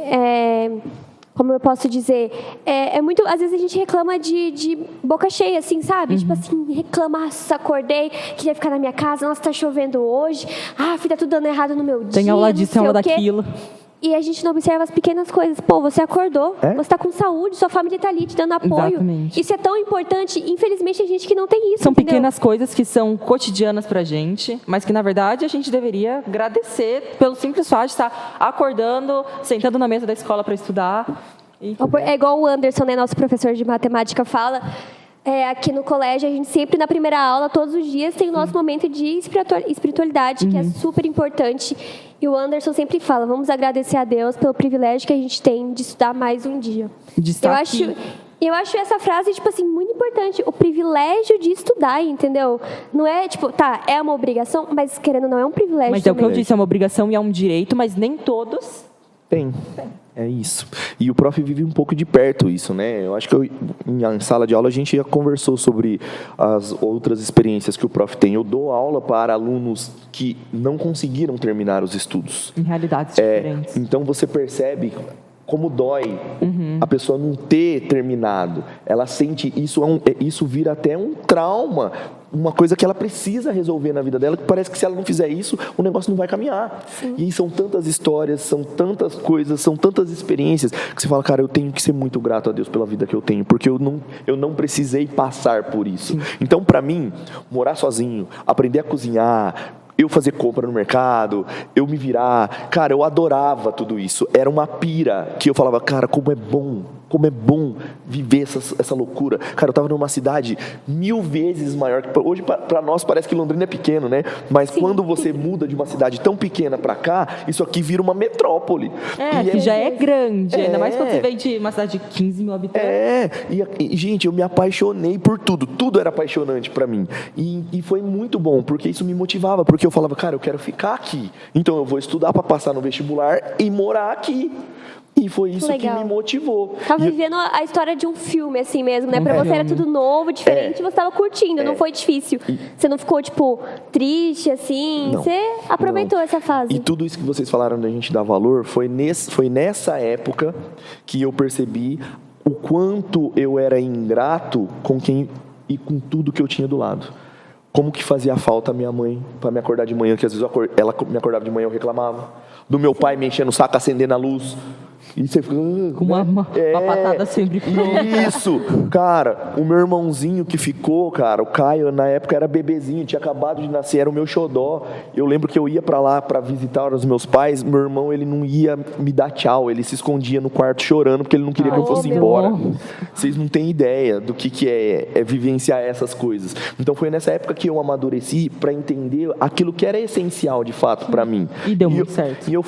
como eu posso dizer, é muito... Às vezes a gente reclama de boca cheia, assim, sabe? Tipo assim, reclama, nossa, acordei, queria ficar na minha casa, nossa, tá chovendo hoje, filha, tá tudo dando errado no meu dia, Tem aula não disso, sei tem aula o quê. daquilo. E a gente não observa as pequenas coisas. Pô, você acordou, É? você tá com saúde, sua família tá ali te dando apoio. Exatamente. Isso é tão importante. Infelizmente, tem gente que não tem isso, São entendeu? pequenas coisas que são cotidianas pra gente, mas que, na verdade, a gente deveria agradecer pelo simples fato de estar acordando, sentando na mesa da escola para estudar. E... É igual o Anderson, né, nosso professor de matemática, fala. Aqui no colégio, a gente sempre, na primeira aula, todos os dias, tem o nosso momento de espiritualidade, que é super importante. E o Anderson sempre fala, vamos agradecer a Deus pelo privilégio que a gente tem de estudar mais um dia. De estar aqui. Eu acho essa frase, tipo assim, muito importante. O privilégio de estudar, entendeu? Não é, tipo, é uma obrigação, mas querendo ou não, é um privilégio Mas é o que eu também. disse, é uma obrigação e é um direito, mas nem todos... Tem. É isso. E o prof vive um pouco de perto isso, né? Eu acho que em sala de aula a gente já conversou sobre as outras experiências que o prof tem. Eu dou aula para alunos que não conseguiram terminar os estudos. Em realidades diferentes. Então você percebe como dói a pessoa não ter terminado. Ela sente isso, isso vira até um trauma, uma coisa que ela precisa resolver na vida dela, que parece que se ela não fizer isso, o negócio não vai caminhar. Sim. E são tantas histórias, são tantas coisas, são tantas experiências, que você fala, cara, eu tenho que ser muito grato a Deus pela vida que eu tenho, porque eu não precisei passar por isso. Então, para mim, morar sozinho, aprender a cozinhar, eu fazer compra no mercado, eu me virar, cara, eu adorava tudo isso. Era uma pira que eu falava, cara, como é bom como é bom viver essa loucura. Cara, eu estava numa cidade 1000 vezes maior. Hoje, para nós, parece que Londrina é pequeno, né? Mas quando você muda de uma cidade tão pequena para cá, isso aqui vira uma metrópole. Que já é grande. Ainda mais quando você vem de uma cidade de 15 mil habitantes. E, gente, eu me apaixonei por tudo. Tudo era apaixonante para mim. E foi muito bom, porque isso me motivava. Porque eu falava, cara, eu quero ficar aqui. Então eu vou estudar para passar no vestibular e morar aqui. E foi isso que me motivou. Tava vivendo a história de um filme, assim mesmo, né? Pra você era tudo novo, diferente, você tava curtindo, não foi difícil. Você não ficou, tipo, triste, assim? Não, você aproveitou essa fase. E tudo isso que vocês falaram da gente dar valor, foi nessa época que eu percebi o quanto eu era ingrato com quem e com tudo que eu tinha do lado. Como que fazia falta a minha mãe para me acordar de manhã, que às vezes ela me acordava de manhã, eu reclamava. Do meu pai me enchendo o saco, acendendo a luz. E você fica... Com uma patada sempre pronta. Isso! Cara, o meu irmãozinho que ficou, cara, o Caio, na época era bebezinho, tinha acabado de nascer, era o meu xodó. Eu lembro que eu ia pra lá pra visitar os meus pais, meu irmão, ele não ia me dar tchau, ele se escondia no quarto chorando, porque ele não queria que eu fosse embora. Vocês não têm ideia do que é vivenciar essas coisas. Então foi nessa época que eu amadureci pra entender aquilo que era essencial, de fato, pra mim. E deu muito certo. E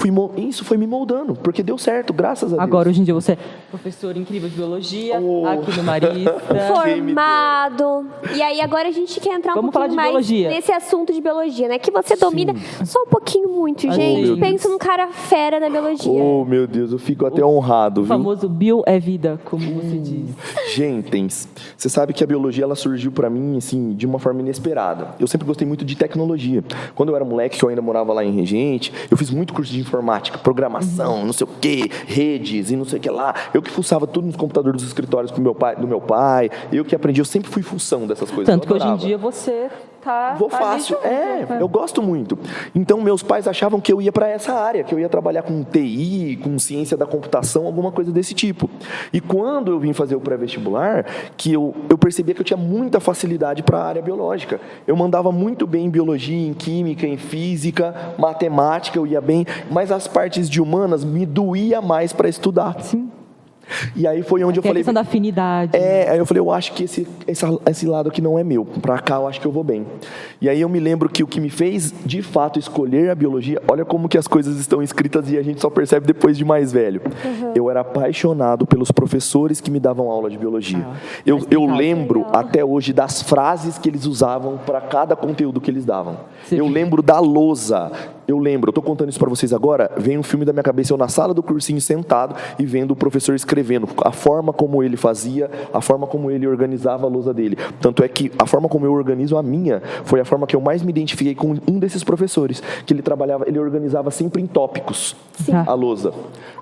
isso foi me moldando, porque deu certo, graças a Deus. Agora, hoje em dia, você é professor incrível de biologia, aqui no Marista. Formado. E aí, agora a gente quer entrar um pouquinho mais nesse assunto de biologia, né? Que você domina só um pouquinho muito, gente. Pensa num cara fera na biologia. Oh, meu Deus, eu fico até honrado, viu? O famoso bio é vida, como você diz. Gente, você sabe que a biologia, ela surgiu pra mim, assim, de uma forma inesperada. Eu sempre gostei muito de tecnologia. Quando eu era moleque, que eu ainda morava lá em Regente, eu fiz muito curso de informática, programação, não sei o quê, redes e não sei o que lá. Eu que fuçava tudo nos computadores dos escritórios do meu pai. Eu que aprendi, eu sempre fui função dessas coisas. Tanto que hoje em dia você Vou fácil. Eu gosto muito. Então, meus pais achavam que eu ia para essa área, que eu ia trabalhar com TI, com ciência da computação, alguma coisa desse tipo. E quando eu vim fazer o pré-vestibular, que eu percebia que eu tinha muita facilidade para a área biológica. Eu mandava muito bem em biologia, em química, em física, matemática, eu ia bem, mas as partes de humanas me doía mais para estudar. Sim. E aí foi onde eu falei... a questão da afinidade. Aí eu falei, eu acho que esse lado aqui não é meu. Pra cá eu acho que eu vou bem. E aí eu me lembro que o que me fez, de fato, escolher a biologia... Olha como que as coisas estão escritas e a gente só percebe depois de mais velho. Eu era apaixonado pelos professores que me davam aula de biologia. Eu lembro até hoje das frases que eles usavam para cada conteúdo que eles davam. Eu lembro da lousa. Eu tô contando isso para vocês agora, vem um filme da minha cabeça, eu na sala do cursinho sentado e vendo o professor escrevendo a forma como ele fazia, a forma como ele organizava a lousa dele. Tanto é que a forma como eu organizo a minha foi a forma que eu mais me identifiquei com um desses professores, que ele organizava sempre em tópicos. Sim. A lousa.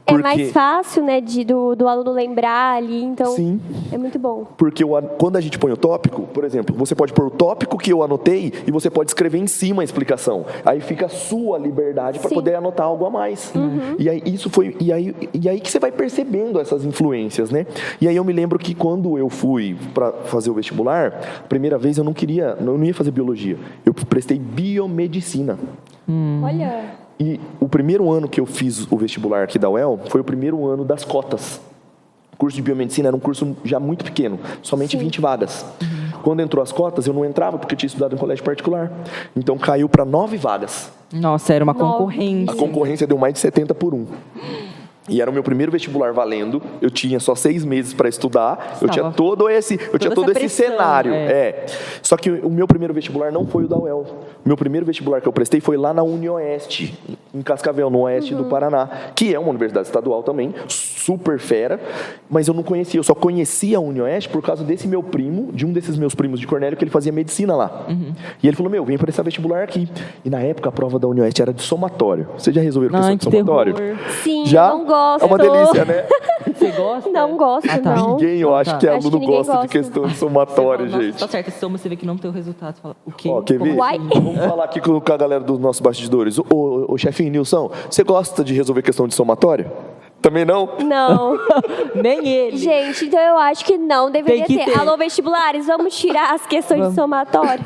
Porque... É mais fácil, né, do aluno lembrar ali, então sim. É muito bom. Porque quando a gente põe o tópico, por exemplo, você pode pôr o tópico que eu anotei e você pode escrever em cima a explicação. Aí fica a sua liberdade para poder anotar algo a mais. E aí que você vai percebendo essas influências, né? E aí eu me lembro que quando eu fui para fazer o vestibular, primeira vez eu não ia fazer biologia. Eu prestei biomedicina. Olha... E o primeiro ano que eu fiz o vestibular aqui da UEL foi o primeiro ano das cotas. O curso de biomedicina era um curso já muito pequeno, somente 20 vagas. Quando entrou as cotas, eu não entrava porque eu tinha estudado em colégio particular. Então caiu para 9 vagas. Nossa, era uma concorrência. A concorrência deu mais de 70 por 1. E era o meu primeiro vestibular valendo. Eu tinha só 6 meses para estudar. Eu tinha todo esse cenário. Só que o meu primeiro vestibular não foi o da UEL. O meu primeiro vestibular que eu prestei foi lá na UniOeste, em Cascavel, no oeste do Paraná, que é uma universidade estadual também, super fera, mas eu não conhecia. Eu só conhecia a UniOeste por causa desse meu primo, de um desses meus primos de Cornélio, que ele fazia medicina lá. E ele falou, vem prestar vestibular aqui. E na época a prova da UniOeste era de somatório. Vocês já resolveram questão de somatório? Sim, já? Não gosto. É uma delícia, né? Você gosta? Não gosto, não. Ninguém, eu acho que aluno gosta de questão de somatório, gente. Tá certo, se você vê que não tem o resultado, você fala, o quê? Quer ver? Vamos falar aqui com a galera dos nossos bastidores. Ô chefinho Nilson, você gosta de resolver questão de somatório? Também não? Não. Nem ele. Gente, então eu acho que não deveria Tem que ter. Alô, vestibulares, vamos tirar as questões de somatório.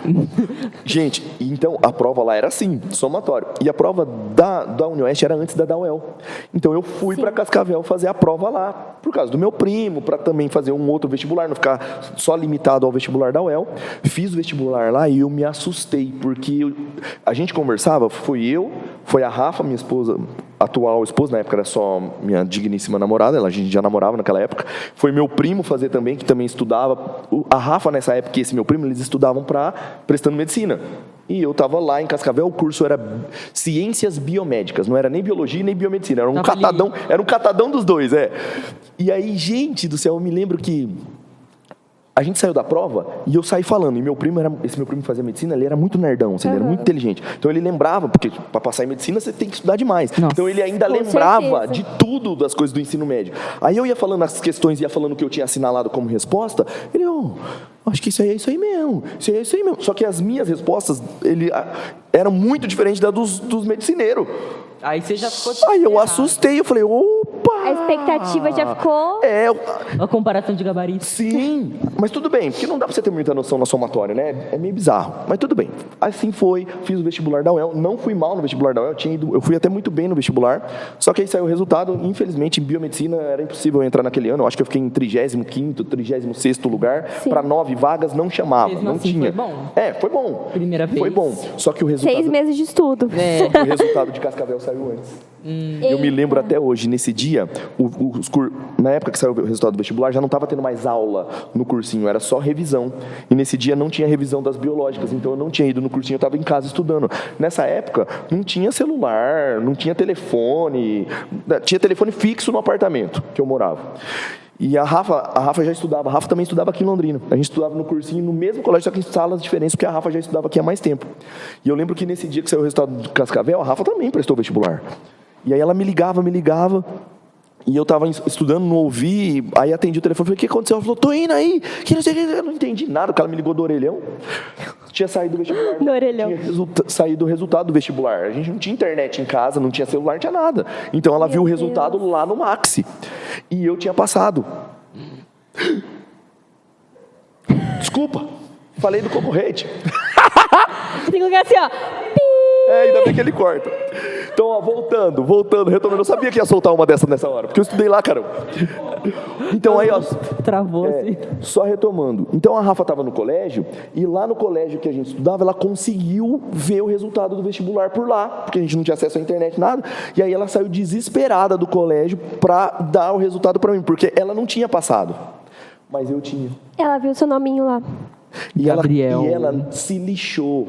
Gente, então a prova lá era assim, somatório. E a prova da UniOeste era antes da UEL. Então eu fui para Cascavel fazer a prova lá, por causa do meu primo, para também fazer um outro vestibular, não ficar só limitado ao vestibular da UEL. Fiz o vestibular lá e eu me assustei, porque a gente conversava, foi a Rafa, minha esposa, atual esposa, na época era só minha digníssima namorada, a gente já namorava naquela época. Foi meu primo fazer também, que também estudava. A Rafa, nessa época, e esse meu primo, eles estudavam prestando medicina. E eu estava lá em Cascavel, o curso era Ciências Biomédicas, não era nem Biologia nem Biomedicina, era um catadão dos dois, E aí, gente do céu, eu me lembro que a gente saiu da prova e eu saí falando. E esse meu primo que fazia medicina, ele era muito nerdão, ele era muito inteligente. Então ele lembrava, porque para passar em medicina você tem que estudar demais. Nossa. Então ele ainda Com lembrava certeza. de tudo das coisas do ensino médio. Aí eu ia falando as questões, ia falando o que eu tinha assinalado como resposta. Ele, acho que isso aí é isso aí mesmo. Isso aí é isso aí mesmo. Só que as minhas respostas, eram muito diferentes das dos medicineiros. Aí você já ficou... Aí eu assustei, eu falei, opa! A expectativa já ficou... A comparação de gabaritos. Sim, mas tudo bem, porque não dá pra você ter muita noção na somatória, né? É meio bizarro, mas tudo bem. Assim foi, fiz o vestibular da UEL, não fui mal no vestibular da UEL, eu fui até muito bem no vestibular, só que aí saiu o resultado, infelizmente em biomedicina era impossível eu entrar naquele ano, eu acho que eu fiquei em 35º, 36º lugar, para 9 vagas não chamava, Mesmo não assim, tinha. foi bom? Foi bom. Primeira vez. Foi bom, só que o resultado... 6 meses de estudo. O resultado de Cascavel saiu antes. Eu me lembro até hoje, nesse dia, na época que saiu o resultado do vestibular, já não estava tendo mais aula no cursinho, era só revisão. E nesse dia não tinha revisão das biológicas, então eu não tinha ido no cursinho, eu estava em casa estudando. Nessa época, não tinha celular, não tinha telefone, tinha telefone fixo no apartamento que eu morava. E a Rafa já estudava, a Rafa também estudava aqui em Londrina. A gente estudava no cursinho, no mesmo colégio, só que em salas diferentes, porque a Rafa já estudava aqui há mais tempo. E eu lembro que nesse dia que saiu o resultado do Cascavel, a Rafa também prestou vestibular. E aí ela me ligava, e eu estava estudando, não ouvi, aí atendi o telefone, falei, o que aconteceu? Ela falou, tô indo aí, que não sei o que, eu não entendi nada, porque ela me ligou do orelhão. Tinha saído do vestibular. Do orelhão. Tinha saído o resultado do vestibular. A gente não tinha internet em casa, não tinha celular, não tinha nada. Então ela viu o resultado lá no Maxi. E eu tinha passado. Desculpa, falei do concorrente. Tem que colocar assim, ó. Ainda bem que ele corta. Então, ó, voltando, retomando. Eu sabia que ia soltar uma dessa nessa hora, porque eu estudei lá, caramba. Então, aí, ó. Travou, assim. Só retomando. Então, a Rafa estava no colégio, e lá no colégio que a gente estudava, ela conseguiu ver o resultado do vestibular por lá, porque a gente não tinha acesso à internet, nada. E aí ela saiu desesperada do colégio para dar o resultado para mim, porque ela não tinha passado. Mas eu tinha. Ela viu seu nominho lá. E Gabriel. ela se lixou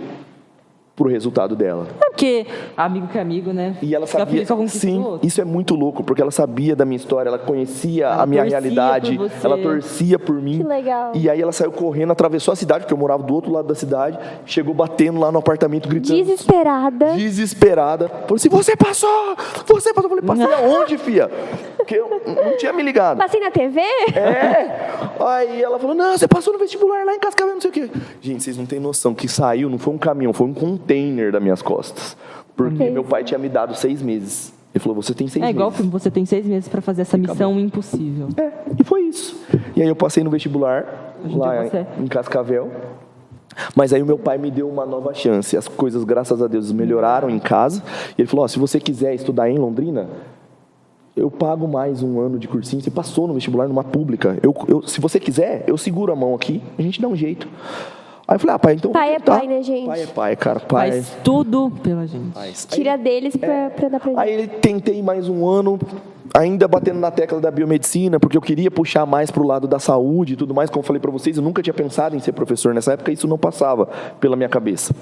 pro resultado dela. É porque amigo que é amigo, né? E ela Fica sabia, feliz com a conquista do sim, outro. isso é muito louco, porque ela sabia da minha história, ela conhecia a minha torcia realidade, por você. ela torcia por mim. Que legal. E aí ela saiu correndo, atravessou a cidade, porque eu morava do outro lado da cidade, chegou batendo lá no apartamento, gritando. Desesperada. Falou assim, você passou! Eu falei, passei aonde, fia? Porque eu não tinha me ligado. Passei na TV? Aí ela falou, não, você passou no vestibular lá em Cascavel, não sei o quê. Gente, vocês não têm noção, que saiu, não foi um caminhão, foi um container das minhas costas. Porque meu pai tinha me dado 6 meses. Ele falou, você tem 6 meses. É igual filme, você tem 6 meses para fazer essa missão impossível. E foi isso. E aí eu passei no vestibular, lá em Cascavel. Mas aí o meu pai me deu uma nova chance. As coisas, graças a Deus, melhoraram em casa. E ele falou, se você quiser estudar em Londrina, eu pago mais um ano de cursinho. Você passou no vestibular numa pública. Se você quiser, eu seguro a mão aqui, a gente dá um jeito. Aí eu falei, pai, então... Pai é pai, né, gente? Pai é pai, cara. Pai Faz tudo pela gente. Tira deles pra dar pra gente. Aí ele tentei mais um ano, ainda batendo na tecla da biomedicina, porque eu queria puxar mais pro lado da saúde e tudo mais. Como eu falei para vocês, eu nunca tinha pensado em ser professor nessa época, isso não passava pela minha cabeça.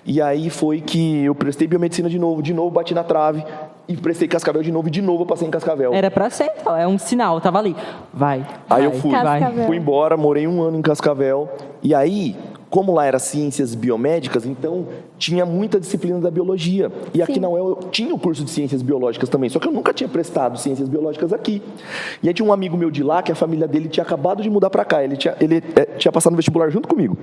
E aí foi que eu prestei biomedicina de novo bati na trave, e prestei Cascavel de novo eu passei em Cascavel. Era pra ser, então, é um sinal, tava ali. Vai. Aí eu Cascavel. fui embora, morei 1 ano em Cascavel, e aí... Como lá era ciências biomédicas, então tinha muita disciplina da biologia. E aqui na UEL eu tinha o curso de ciências biológicas também, só que eu nunca tinha prestado ciências biológicas aqui. E aí tinha um amigo meu de lá, que a família dele tinha acabado de mudar para cá, ele tinha passado no vestibular junto comigo.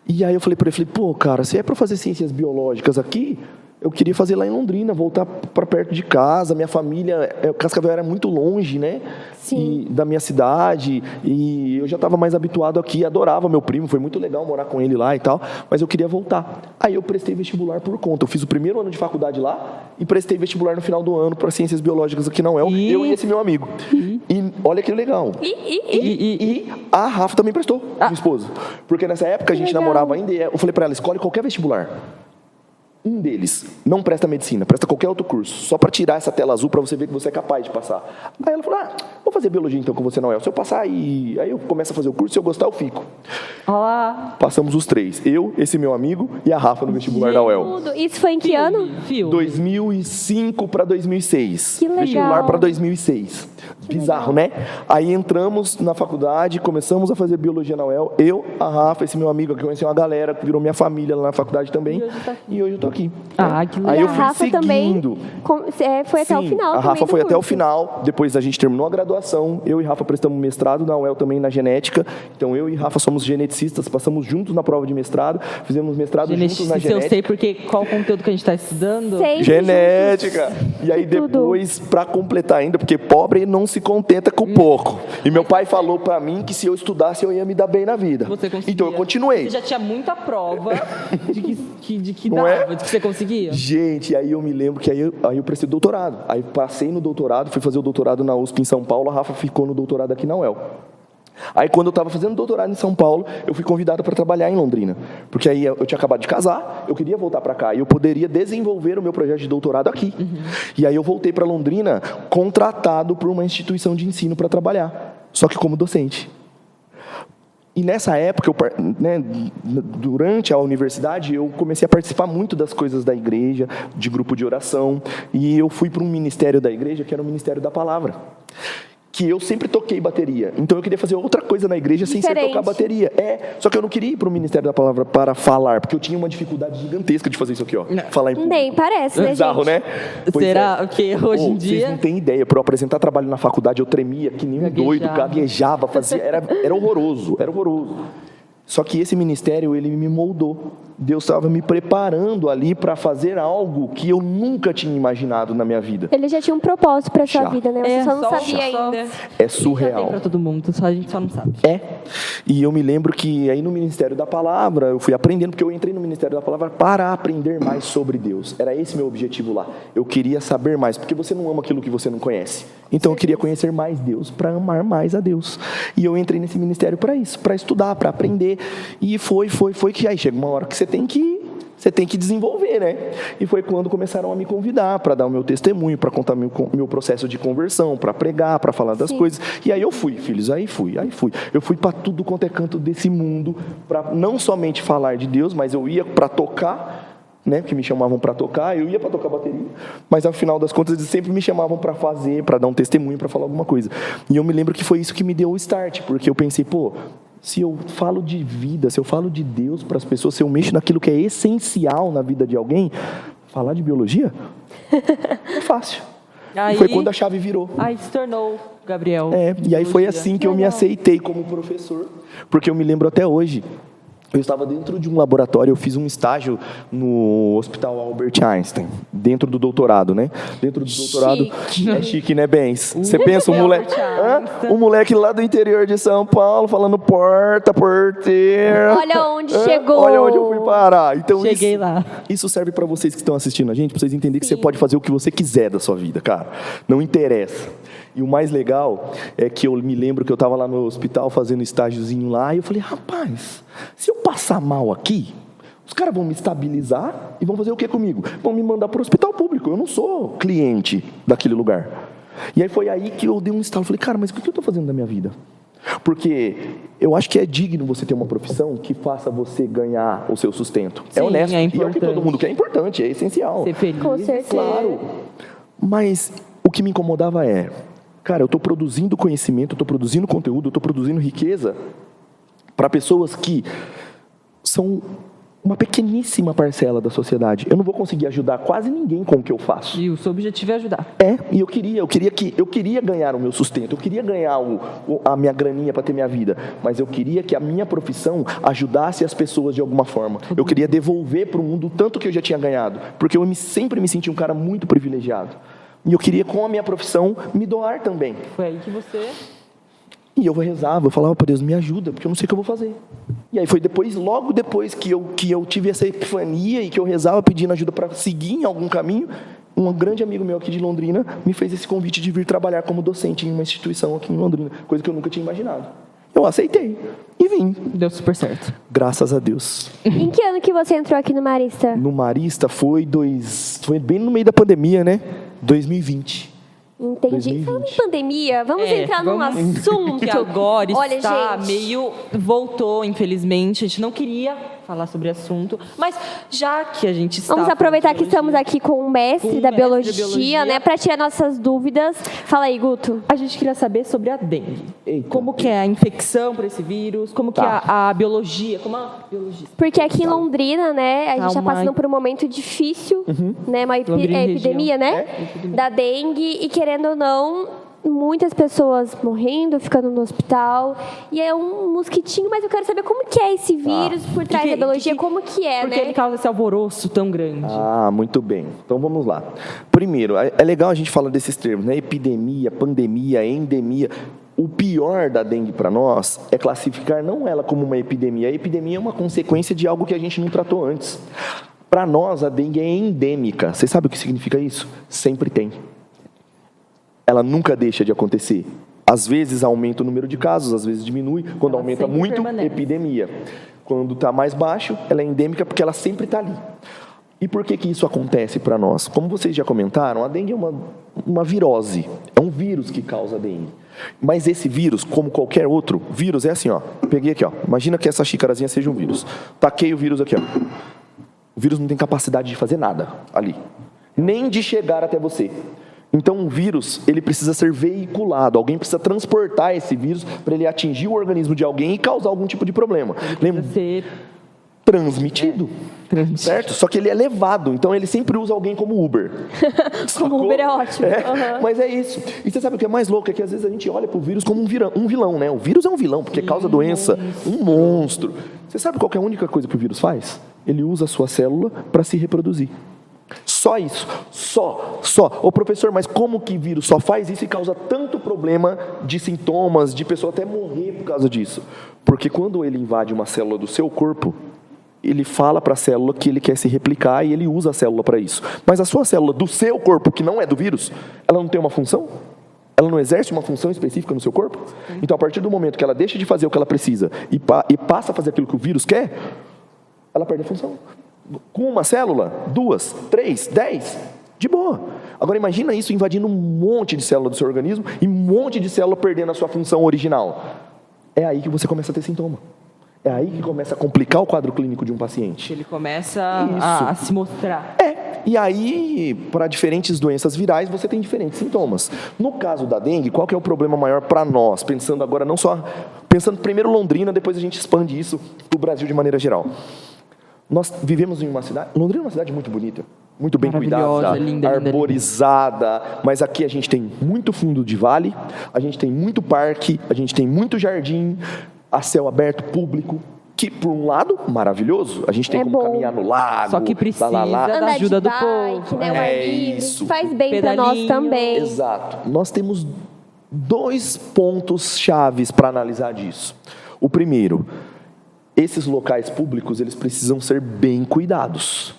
E aí eu falei para ele, pô, cara, se é para fazer ciências biológicas aqui, eu queria fazer lá em Londrina, voltar para perto de casa. Minha família, Cascavel era muito longe, né? Sim. Da minha cidade, e eu já estava mais habituado aqui, adorava meu primo, foi muito legal morar com ele lá e tal, mas eu queria voltar. Aí eu prestei vestibular por conta. Eu fiz o primeiro ano de faculdade lá e prestei vestibular no final do ano para Ciências Biológicas aqui na UEL, eu e esse meu amigo. E olha que legal. E a Rafa também prestou, minha esposa. Porque nessa época a gente namorava ainda, e eu falei para ela, escolhe qualquer vestibular. Um deles não presta medicina, presta qualquer outro curso, só para tirar essa tela azul para você ver que você é capaz de passar. Aí ela falou, vou fazer biologia então com você na UEL. Se eu passar, aí eu começo a fazer o curso, se eu gostar eu fico. Olá. Passamos os três, eu, esse meu amigo e a Rafa no vestibular da UEL. Isso foi em que ano? 2005 para 2006. Que legal. Vestibular para 2006. Bizarro, né? Aí entramos na faculdade, começamos a fazer biologia na UEL. Eu, a Rafa, esse meu amigo que conheceu uma galera, que virou minha família lá na faculdade também. E hoje eu tô aqui. Que legal. Aí eu a fui Rafa seguindo. Também foi até o final. A Rafa foi até o curso. final. Depois a gente terminou a graduação. Eu e Rafa prestamos mestrado na UEL também na genética. Então eu e Rafa somos geneticistas, passamos juntos na prova de mestrado, fizemos mestrado juntos na genética. Eu sei porque qual o conteúdo que a gente está estudando? Sei. Genética. E aí depois, para completar ainda, porque pobre não se contenta com pouco. E meu pai falou para mim que se eu estudasse eu ia me dar bem na vida. Você conseguia. Então eu continuei. Você já tinha muita prova de que Não dava, é? de que você conseguia. Gente, aí eu me lembro que aí eu prestei doutorado. Aí passei no doutorado, fui fazer o doutorado na USP em São Paulo, a Rafa ficou no doutorado aqui na UEL. Aí quando eu estava fazendo doutorado em São Paulo, eu fui convidado para trabalhar em Londrina. Porque aí eu tinha acabado de casar, eu queria voltar para cá e eu poderia desenvolver o meu projeto de doutorado aqui. E aí eu voltei para Londrina contratado por uma instituição de ensino para trabalhar, só que como docente. E nessa época, durante a universidade, eu comecei a participar muito das coisas da igreja, de grupo de oração, e eu fui para um ministério da igreja, que era o Ministério da Palavra, que eu sempre toquei bateria. Então eu queria fazer outra coisa na igreja sem ser tocar bateria. Só que eu não queria ir para o Ministério da Palavra para falar, porque eu tinha uma dificuldade gigantesca de fazer isso aqui, ó. Falar em público. Nem parece, né, Bizarro, gente? né? Pois Será que hoje em dia... Vocês não têm ideia. Para eu apresentar trabalho na faculdade, eu tremia que nem um doido, gaguejava, fazia... Era horroroso, era horroroso. Só que esse ministério, ele me moldou. Deus estava me preparando ali para fazer algo que eu nunca tinha imaginado na minha vida. Ele já tinha um propósito para sua vida, né? Você só não sabia ainda. É surreal. Para todo mundo, a gente só não sabe. E eu me lembro que aí no Ministério da Palavra, eu fui aprendendo, porque eu entrei no Ministério da Palavra para aprender mais sobre Deus. Era esse meu objetivo lá. Eu queria saber mais, porque você não ama aquilo que você não conhece. Então eu queria conhecer mais Deus, para amar mais a Deus. E eu entrei nesse ministério para isso, para estudar, para aprender. E foi que aí chega uma hora que você tem que desenvolver, né? E foi quando começaram a me convidar para dar o meu testemunho, para contar meu processo de conversão, para pregar, para falar das coisas. E aí eu fui, filhos, aí fui. Eu fui para tudo quanto é canto desse mundo, para não somente falar de Deus, mas eu ia para tocar, né, que me chamavam para tocar, eu ia para tocar bateria, mas ao final das contas eles sempre me chamavam para fazer, para dar um testemunho, para falar alguma coisa. E eu me lembro que foi isso que me deu o start, porque eu pensei, se eu falo de vida, se eu falo de Deus para as pessoas, se eu mexo naquilo que é essencial na vida de alguém, falar de biologia é fácil. Aí, e foi quando a chave virou. Aí se tornou Gabriel. E aí foi assim que eu me aceitei como professor, porque eu me lembro até hoje. Eu estava dentro de um laboratório, eu fiz um estágio no Hospital Albert Einstein, dentro do doutorado, né? Dentro do doutorado, é chique, né, Bens? Você pensa, um moleque lá do interior de São Paulo, falando porteiro. Olha onde chegou. Olha onde eu fui parar. Então, Cheguei lá. Isso serve para vocês que estão assistindo a gente, para vocês entenderem que você pode fazer o que você quiser da sua vida, cara. Não interessa. E o mais legal é que eu me lembro que eu estava lá no hospital fazendo estágiozinho lá, e eu falei, rapaz, se eu passar mal aqui, os caras vão me estabilizar e vão fazer o que comigo? Vão me mandar para o hospital público, eu não sou cliente daquele lugar. E aí foi aí que eu dei um estalo, falei, cara, mas o que eu estou fazendo da minha vida? Porque eu acho que é digno você ter uma profissão que faça você ganhar o seu sustento. Sim, é honesto, é e é o que todo mundo quer, é importante, é essencial. Ser feliz. Com certeza. Claro. Mas o que me incomodava cara, eu estou produzindo conhecimento, eu estou produzindo conteúdo, eu estou produzindo riqueza para pessoas que são uma pequeníssima parcela da sociedade. Eu não vou conseguir ajudar quase ninguém com o que eu faço. E o seu objetivo é ajudar. E eu queria ganhar o meu sustento, eu queria ganhar a minha graninha para ter minha vida, mas eu queria que a minha profissão ajudasse as pessoas de alguma forma. Eu queria devolver para o mundo o tanto que eu já tinha ganhado, porque eu sempre me senti um cara muito privilegiado. E eu queria, com a minha profissão, me doar também. Foi aí que você... E eu rezava, eu falava para Deus, me ajuda, porque eu não sei o que eu vou fazer. E aí foi logo depois que eu tive essa epifania e que eu rezava pedindo ajuda para seguir em algum caminho, um grande amigo meu aqui de Londrina me fez esse convite de vir trabalhar como docente em uma instituição aqui em Londrina, coisa que eu nunca tinha imaginado. Eu aceitei e vim. Deu super certo. Graças a Deus. Em que ano que você entrou aqui no Marista? No Marista foi bem no meio da pandemia, né? 2020. Entendi. 2020. Falando em pandemia, vamos entrar num assunto. Que agora Olha, está gente, meio... Voltou, infelizmente. A gente não queria falar sobre o assunto, mas já que a gente está... Vamos aproveitar falando que de estamos aqui com o mestre da biologia, né? Para tirar nossas dúvidas. Fala aí, Guto. A gente queria saber sobre a dengue. Eita. Como que é a infecção por esse vírus, como que é a biologia, como a biologista. Porque aqui em Londrina, né, a gente está uma- passando por um momento difícil, né, uma Londrina e epidemia, região. né, da dengue, e querendo ou não, muitas pessoas morrendo, ficando no hospital, e é um mosquitinho, mas eu quero saber como que é esse vírus por trás da biologia, como que é, Porque né? ele causa esse alvoroço tão grande. Muito bem. Então vamos lá. Primeiro, é legal a gente falar desses termos, né? Epidemia, pandemia, endemia. O pior da dengue para nós é classificar não ela como uma epidemia. A epidemia é uma consequência de algo que a gente não tratou antes. Para nós, a dengue é endêmica. Você sabe o que significa isso? Sempre tem. Ela nunca deixa de acontecer. Às vezes aumenta o número de casos, às vezes diminui. Quando Ela aumenta sempre muito, permanece. epidemia. Quando está mais baixo, ela é endêmica porque ela sempre está ali. E por que isso acontece para nós? Como vocês já comentaram, a dengue é uma virose. É um vírus que causa a dengue. Mas esse vírus, como qualquer outro vírus, é assim, ó. Peguei aqui, ó. Imagina que essa xicarazinha seja um vírus. Taquei o vírus aqui, ó. O vírus não tem capacidade de fazer nada ali. Nem de chegar até você. Então, um vírus, ele precisa ser veiculado. Alguém precisa transportar esse vírus para ele atingir o organismo de alguém e causar algum tipo de problema. Lembra? Ser Transmitido. Certo? Só que ele é levado, então ele sempre usa alguém como Uber. Como Uber é ótimo. Mas é isso. E você sabe o que é mais louco? É que às vezes a gente olha para o vírus como um vilão, né? O vírus é um vilão, porque causa doença, um monstro. Você sabe qual que é a única coisa que o vírus faz? Ele usa a sua célula para se reproduzir. Só isso. Só. Ô professor, mas como que vírus só faz isso e causa tanto problema de sintomas, de pessoa até morrer por causa disso? Porque quando ele invade uma célula do seu corpo, ele fala para a célula que ele quer se replicar e ele usa a célula para isso. Mas a sua célula do seu corpo, que não é do vírus, ela não tem uma função? Ela não exerce uma função específica no seu corpo? Então, a partir do momento que ela deixa de fazer o que ela precisa e passa a fazer aquilo que o vírus quer, ela perde a função. Com uma célula, 2, 3, 10, de boa. Agora imagina isso invadindo um monte de célula do seu organismo e um monte de célula perdendo a sua função original. É aí que você começa a ter sintoma. É aí que começa a complicar o quadro clínico de um paciente. Ele começa a se mostrar. E aí, para diferentes doenças virais, você tem diferentes sintomas. No caso da dengue, qual que é o problema maior para nós? Pensando agora não só... Pensando primeiro Londrina, depois a gente expande isso para o Brasil de maneira geral. Nós vivemos em uma cidade... Londrina é uma cidade muito bonita, muito bem cuidada, linda, arborizada, linda. Mas aqui a gente tem muito fundo de vale, a gente tem muito parque, a gente tem muito jardim, a céu aberto público, que por um lado, maravilhoso, a gente tem como caminhar no lago, só que precisa da andar ajuda de do bike, povo. né, o ar livre, isso. faz bem para nós também. Exato. Nós temos 2 pontos chaves para analisar disso. O primeiro, esses locais públicos, eles precisam ser bem cuidados.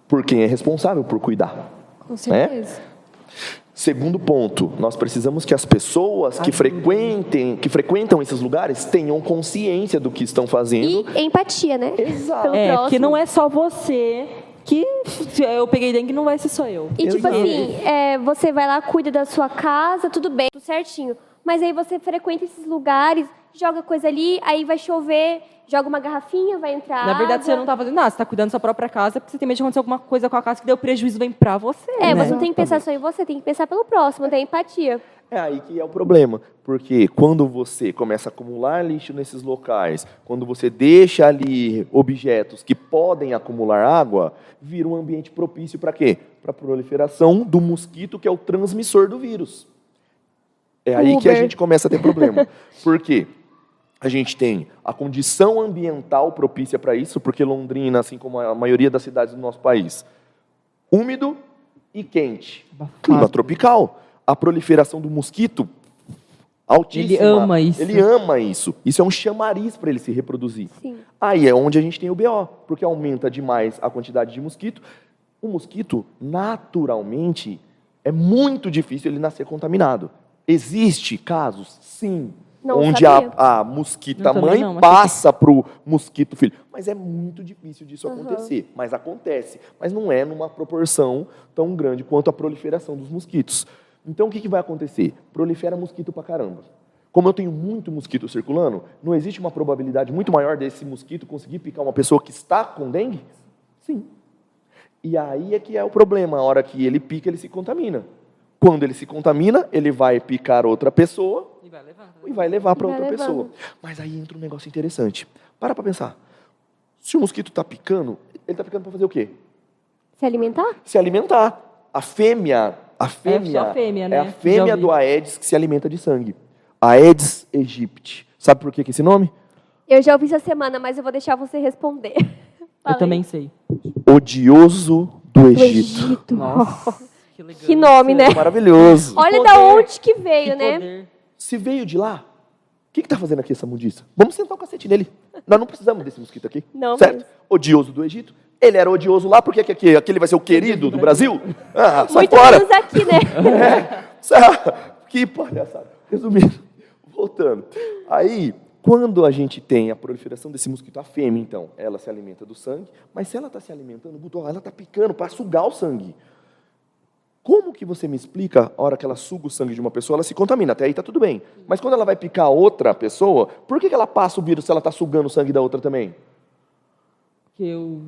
Por quem é responsável por cuidar. Com certeza. Segundo ponto, nós precisamos que as pessoas que frequentam esses lugares tenham consciência do que estão fazendo. E empatia, né? Exato. Porque não é só você que se eu peguei dengue, não vai ser só eu. E tipo assim, você vai lá, cuida da sua casa, tudo bem, tudo certinho. Mas aí você frequenta esses lugares, joga coisa ali, aí vai chover, joga uma garrafinha, vai entrar Na verdade, água. você não tá fazendo nada, você tá cuidando da sua própria casa, porque você tem medo de acontecer alguma coisa com a casa que deu prejuízo, vem pra você. É, né? você não tem que pensar só em você, tem que pensar pelo próximo, tem empatia. É aí que é o problema, porque quando você começa a acumular lixo nesses locais, quando você deixa ali objetos que podem acumular água, vira um ambiente propício para quê? Para a proliferação do mosquito, que é o transmissor do vírus. É aí que a gente começa a ter problema. Por quê? A gente tem a condição ambiental propícia para isso, porque Londrina, assim como a maioria das cidades do nosso país, úmido e quente. Clima tropical. A proliferação do mosquito, altíssima. Ele ama isso. Ele ama isso. Isso é um chamariz para ele se reproduzir. Sim. Aí é onde a gente tem o BO, porque aumenta demais a quantidade de mosquito. O mosquito, naturalmente, é muito difícil ele nascer contaminado. Existe casos, sim, Não onde sabia. a mosquita Eu também mãe não, mas passa para o mosquito filho. Mas é muito difícil disso acontecer. Mas acontece. Mas não é numa proporção tão grande quanto a proliferação dos mosquitos. Então, o que vai acontecer? Prolifera mosquito pra caramba. Como eu tenho muito mosquito circulando, não existe uma probabilidade muito maior desse mosquito conseguir picar uma pessoa que está com dengue? Sim. E aí é que é o problema. A hora que ele pica, ele se contamina. Quando ele se contamina, ele vai picar outra pessoa e vai levar para outra pessoa. Mas aí entra um negócio interessante. Para pensar. Se o mosquito está picando, ele está picando para fazer o quê? Se alimentar? Se alimentar. A fêmea só a fêmea, né? é a fêmea do Aedes que se alimenta de sangue. Aedes aegypti. Sabe por que esse nome? Eu já ouvi essa semana, mas eu vou deixar você responder. Eu Falei. também sei. Odioso do Do Egito. Egito. Nossa, que legal. Que nome, né? Maravilhoso. Olha poder, da onde que veio, Que né? poder. Se veio de lá, o que está fazendo aqui essa mundiça? Vamos sentar o cacete nele. Nós não precisamos desse mosquito aqui. Não certo? mesmo. Odioso do Egito. Ele era odioso lá, porque aquele vai ser o querido do Brasil? Ah, sai Muito fora. menos aqui, né? Que palhaçada. Resumindo, voltando. Aí, quando a gente tem a proliferação desse mosquito, a fêmea, então, ela se alimenta do sangue, mas se ela está se alimentando, ela está picando para sugar o sangue. Como que você me explica, a hora que ela suga o sangue de uma pessoa, ela se contamina? Até aí está tudo bem. Mas quando ela vai picar outra pessoa, por que ela passa o vírus se ela está sugando o sangue da outra também? Que eu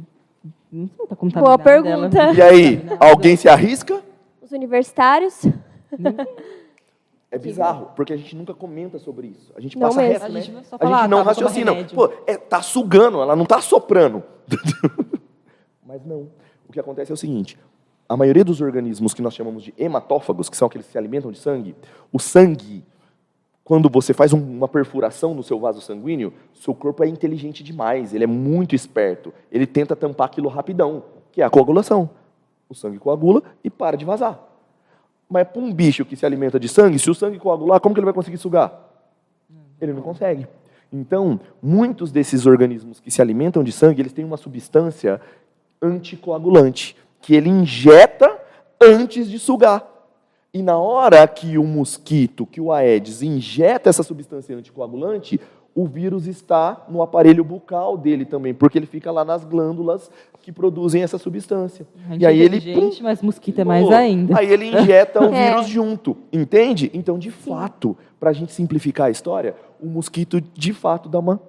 não sei, tá contaminada. Boa pergunta. Ela... E aí, alguém se arrisca? Os universitários. É bizarro, porque a gente nunca comenta sobre isso. A gente Não passa mesmo. reto, A né? gente vai só A falar, gente não tá, vou tomar raciocina. remédio. Pô, tá sugando, ela não tá soprando. Mas não. O que acontece é o seguinte, a maioria dos organismos que nós chamamos de hematófagos, que são aqueles que se alimentam de sangue, o sangue, quando você faz uma perfuração no seu vaso sanguíneo, seu corpo é inteligente demais, ele é muito esperto. Ele tenta tampar aquilo rapidão, que é a coagulação. O sangue coagula e para de vazar. Mas para um bicho que se alimenta de sangue, se o sangue coagular, como que ele vai conseguir sugar? Ele não consegue. Então, muitos desses organismos que se alimentam de sangue, eles têm uma substância anticoagulante, que ele injeta antes de sugar. E na hora que o mosquito, que o Aedes, injeta essa substância anticoagulante, o vírus está no aparelho bucal dele também, porque ele fica lá nas glândulas que produzem essa substância. E aí ele gente, mas mosquito é mais ainda. Aí ele injeta o É. vírus junto, entende? Então, de fato, para a gente simplificar a história, o mosquito, de fato, dá uma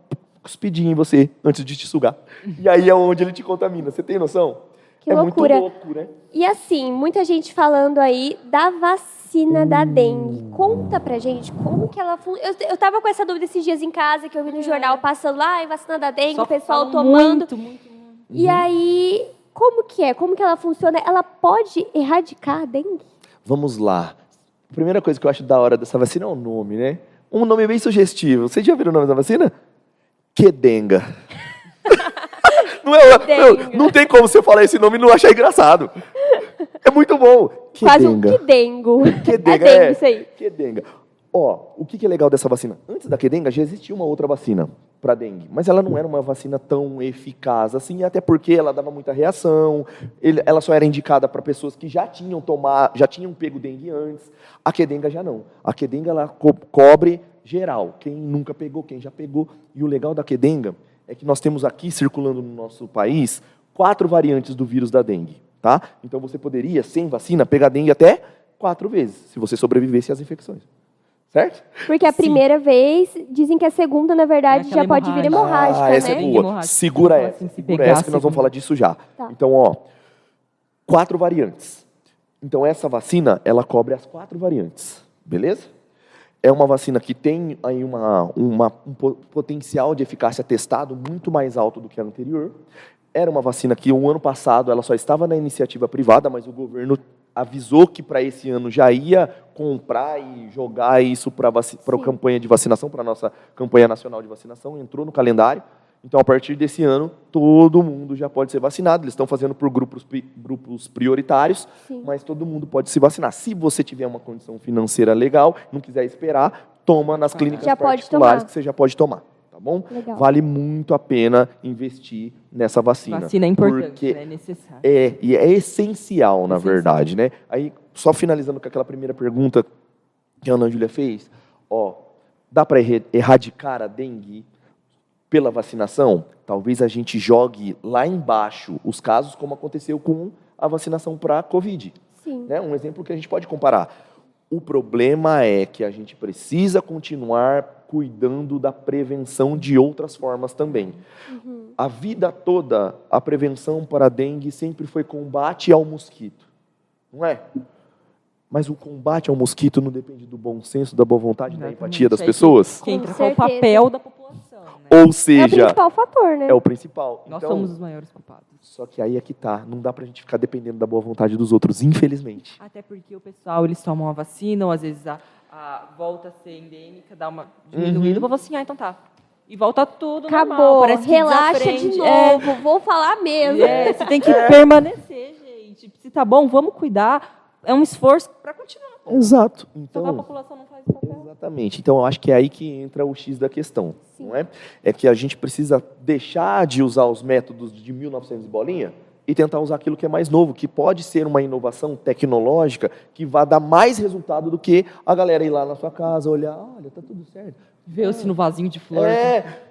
cuspidinha em você antes de te sugar. E aí é onde ele te contamina. Você tem noção? Que é loucura. muito louco, né? E assim, muita gente falando aí da vacina da dengue. Conta pra gente como que ela funciona. Eu tava com essa dúvida esses dias em casa, que eu vi no jornal passando lá, vacina da dengue, Só o pessoal falam tomando. muito. E aí, como que é? Como que ela funciona? Ela pode erradicar a dengue? Vamos lá. A primeira coisa que eu acho da hora dessa vacina é o nome, né? Um nome bem sugestivo. Vocês já viram o nome da vacina? Quedenga. Não tem como você falar esse nome e não achar engraçado. É muito bom. Quase um Quedenga. quidengo. Quedenga, É dengue, isso aí. Quedenga. Ó, o que é legal dessa vacina? Antes da Quedenga já existia uma outra vacina para dengue, mas ela não era uma vacina tão eficaz assim, até porque ela dava muita reação, ela só era indicada para pessoas que já tinham pego dengue antes. A Quedenga já não. A Quedenga ela cobre geral, quem nunca pegou, quem já pegou. E o legal da Quedenga é que nós temos aqui circulando no nosso país 4 variantes do vírus da dengue, tá? Então você poderia, sem vacina, pegar dengue até 4 vezes, se você sobrevivesse às infecções. Certo? Porque a primeira vez, dizem que a segunda, na verdade, É aquela já pode vir hemorrágica, essa né? é Bem boa. hemorrágica. Segura Vamos falar essa. assim, se Segura pegar essa que nós vamos a falar disso já. Tá. Então, 4 variantes. Então, essa vacina, ela cobre as 4 variantes. Beleza? É uma vacina que tem aí um potencial de eficácia testado muito mais alto do que a anterior. Era uma vacina que, o ano passado, ela só estava na iniciativa privada, mas o governo avisou que para esse ano já ia comprar e jogar isso para a campanha de vacinação, para a nossa campanha nacional de vacinação, entrou no calendário. Então, a partir desse ano, todo mundo já pode ser vacinado. Eles estão fazendo por grupos prioritários, Sim. mas todo mundo pode se vacinar. Se você tiver uma condição financeira legal, não quiser esperar, toma nas clínicas Já pode particulares tomar. que você já pode tomar. Tá bom? Legal. Vale muito a pena investir nessa vacina. Vacina é importante, porque né? É necessário. e é essencial, na Essencial. verdade, né? Aí, só finalizando com aquela primeira pergunta que a Ana Júlia fez, dá para erradicar a dengue pela vacinação? Talvez a gente jogue lá embaixo os casos, como aconteceu com a vacinação para a Covid. Sim. Né? Um exemplo que a gente pode comparar. O problema é que a gente precisa continuar cuidando da prevenção de outras formas também. A vida toda, a prevenção para a dengue sempre foi combate ao mosquito. Não é? Mas o combate ao mosquito não depende do bom senso, da boa vontade, da empatia das Aí pessoas? Que entra Com com o certeza. papel da população. Né? Ou É o seja, principal fator, né? é o principal. Nós Então, somos os maiores culpados. só que aí é que tá. Não dá pra gente ficar dependendo da boa vontade dos outros, infelizmente. Até porque o pessoal, eles tomam a vacina, ou às vezes a volta a ser endêmica, dá uma diminuída, eu vou assim, então tá. E volta tudo normal. Acabou. Parece que Relaxa de desaprende. novo. Vou falar mesmo. Você tem que permanecer, gente. Se tá bom, vamos cuidar. É um esforço para continuar. Exato. Só que a Então, população não faz o papel. exatamente. Então, eu acho que é aí que entra o X da questão. Sim. Não é? É que a gente precisa deixar de usar os métodos de 1900 bolinha e tentar usar aquilo que é mais novo, que pode ser uma inovação tecnológica que vai dar mais resultado do que a galera ir lá na sua casa, olhar, olha, tá tudo certo. Vê-se no vasinho de flor.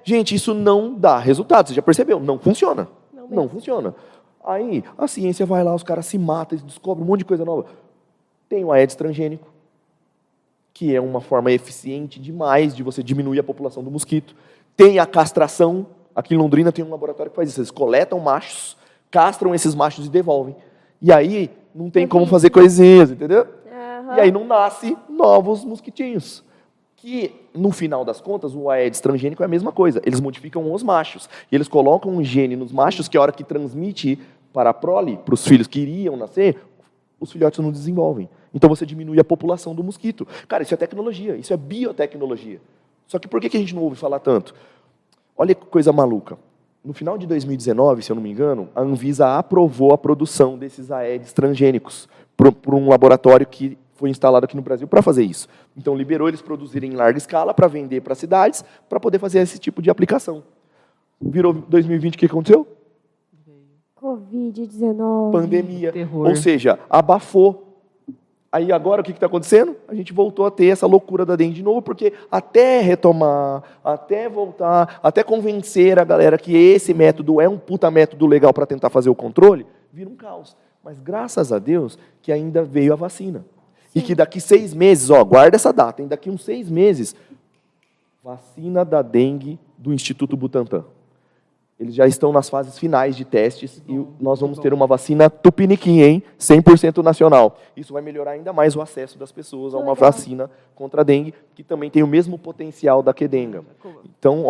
Gente, isso não dá resultado, você já percebeu? Não funciona. Não mesmo. Não funciona. Aí, a ciência vai lá, os caras se matam, eles descobrem um monte de coisa nova. Tem o Aedes transgênico, que é uma forma eficiente demais de você diminuir a população do mosquito. Tem a castração. Aqui em Londrina tem um laboratório que faz isso. Eles coletam machos, castram esses machos e devolvem. E aí, não tem como fazer coisinhas, entendeu? Aham. E aí não nasce novos mosquitinhos. Que, no final das contas, o Aedes transgênico é a mesma coisa. Eles modificam os machos. E eles colocam um gene nos machos que a hora que transmite para a prole, para os filhos que iriam nascer, os filhotes não desenvolvem. Então você diminui a população do mosquito. Cara, isso é tecnologia, isso é biotecnologia. Só que por que a gente não ouve falar tanto? Olha que coisa maluca. No final de 2019, se eu não me engano, a Anvisa aprovou a produção desses Aedes transgênicos por um laboratório que foi instalado aqui no Brasil para fazer isso. Então, liberou eles produzirem em larga escala para vender para cidades, para poder fazer esse tipo de aplicação. Virou 2020, o que aconteceu? Covid-19. Pandemia. Terror. Ou seja, abafou. Aí agora o que está acontecendo? A gente voltou a ter essa loucura da dengue de novo, porque até retomar, até voltar, até convencer a galera que esse método é um puta método legal para tentar fazer o controle, vira um caos. Mas graças a Deus que ainda veio a vacina. E que daqui 6 meses, guarda essa data, daqui uns 6 meses, vacina da dengue do Instituto Butantan. Eles já estão nas fases finais de testes e nós vamos ter uma vacina tupiniquim, hein? 100% nacional. Isso vai melhorar ainda mais o acesso das pessoas a uma vacina contra a dengue, que também tem o mesmo potencial da quedenga. Então,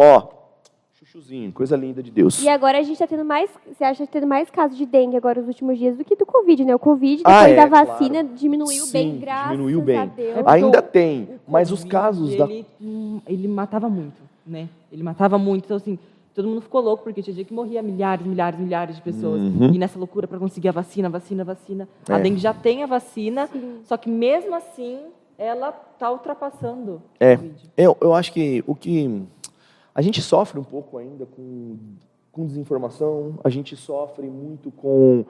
chuchuzinho, coisa linda de Deus. E agora a gente está tendo mais, você acha que está tendo mais casos de dengue agora nos últimos dias do que do Covid, né? O Covid, depois da vacina, claro. diminuiu bem, Sim, graças diminuiu bem. a Deus. porque Ainda o- tem, o mas os Covid, casos da... ele matava muito, né? Ele matava muito, então assim, todo mundo ficou louco, porque tinha dia que morria milhares de pessoas. Uhum. E nessa loucura para conseguir a vacina. A É. dengue já tem a vacina, Sim. só que mesmo assim, ela está ultrapassando É. o Covid. Eu acho que o que... A gente sofre um pouco ainda com desinformação, a gente sofre muito com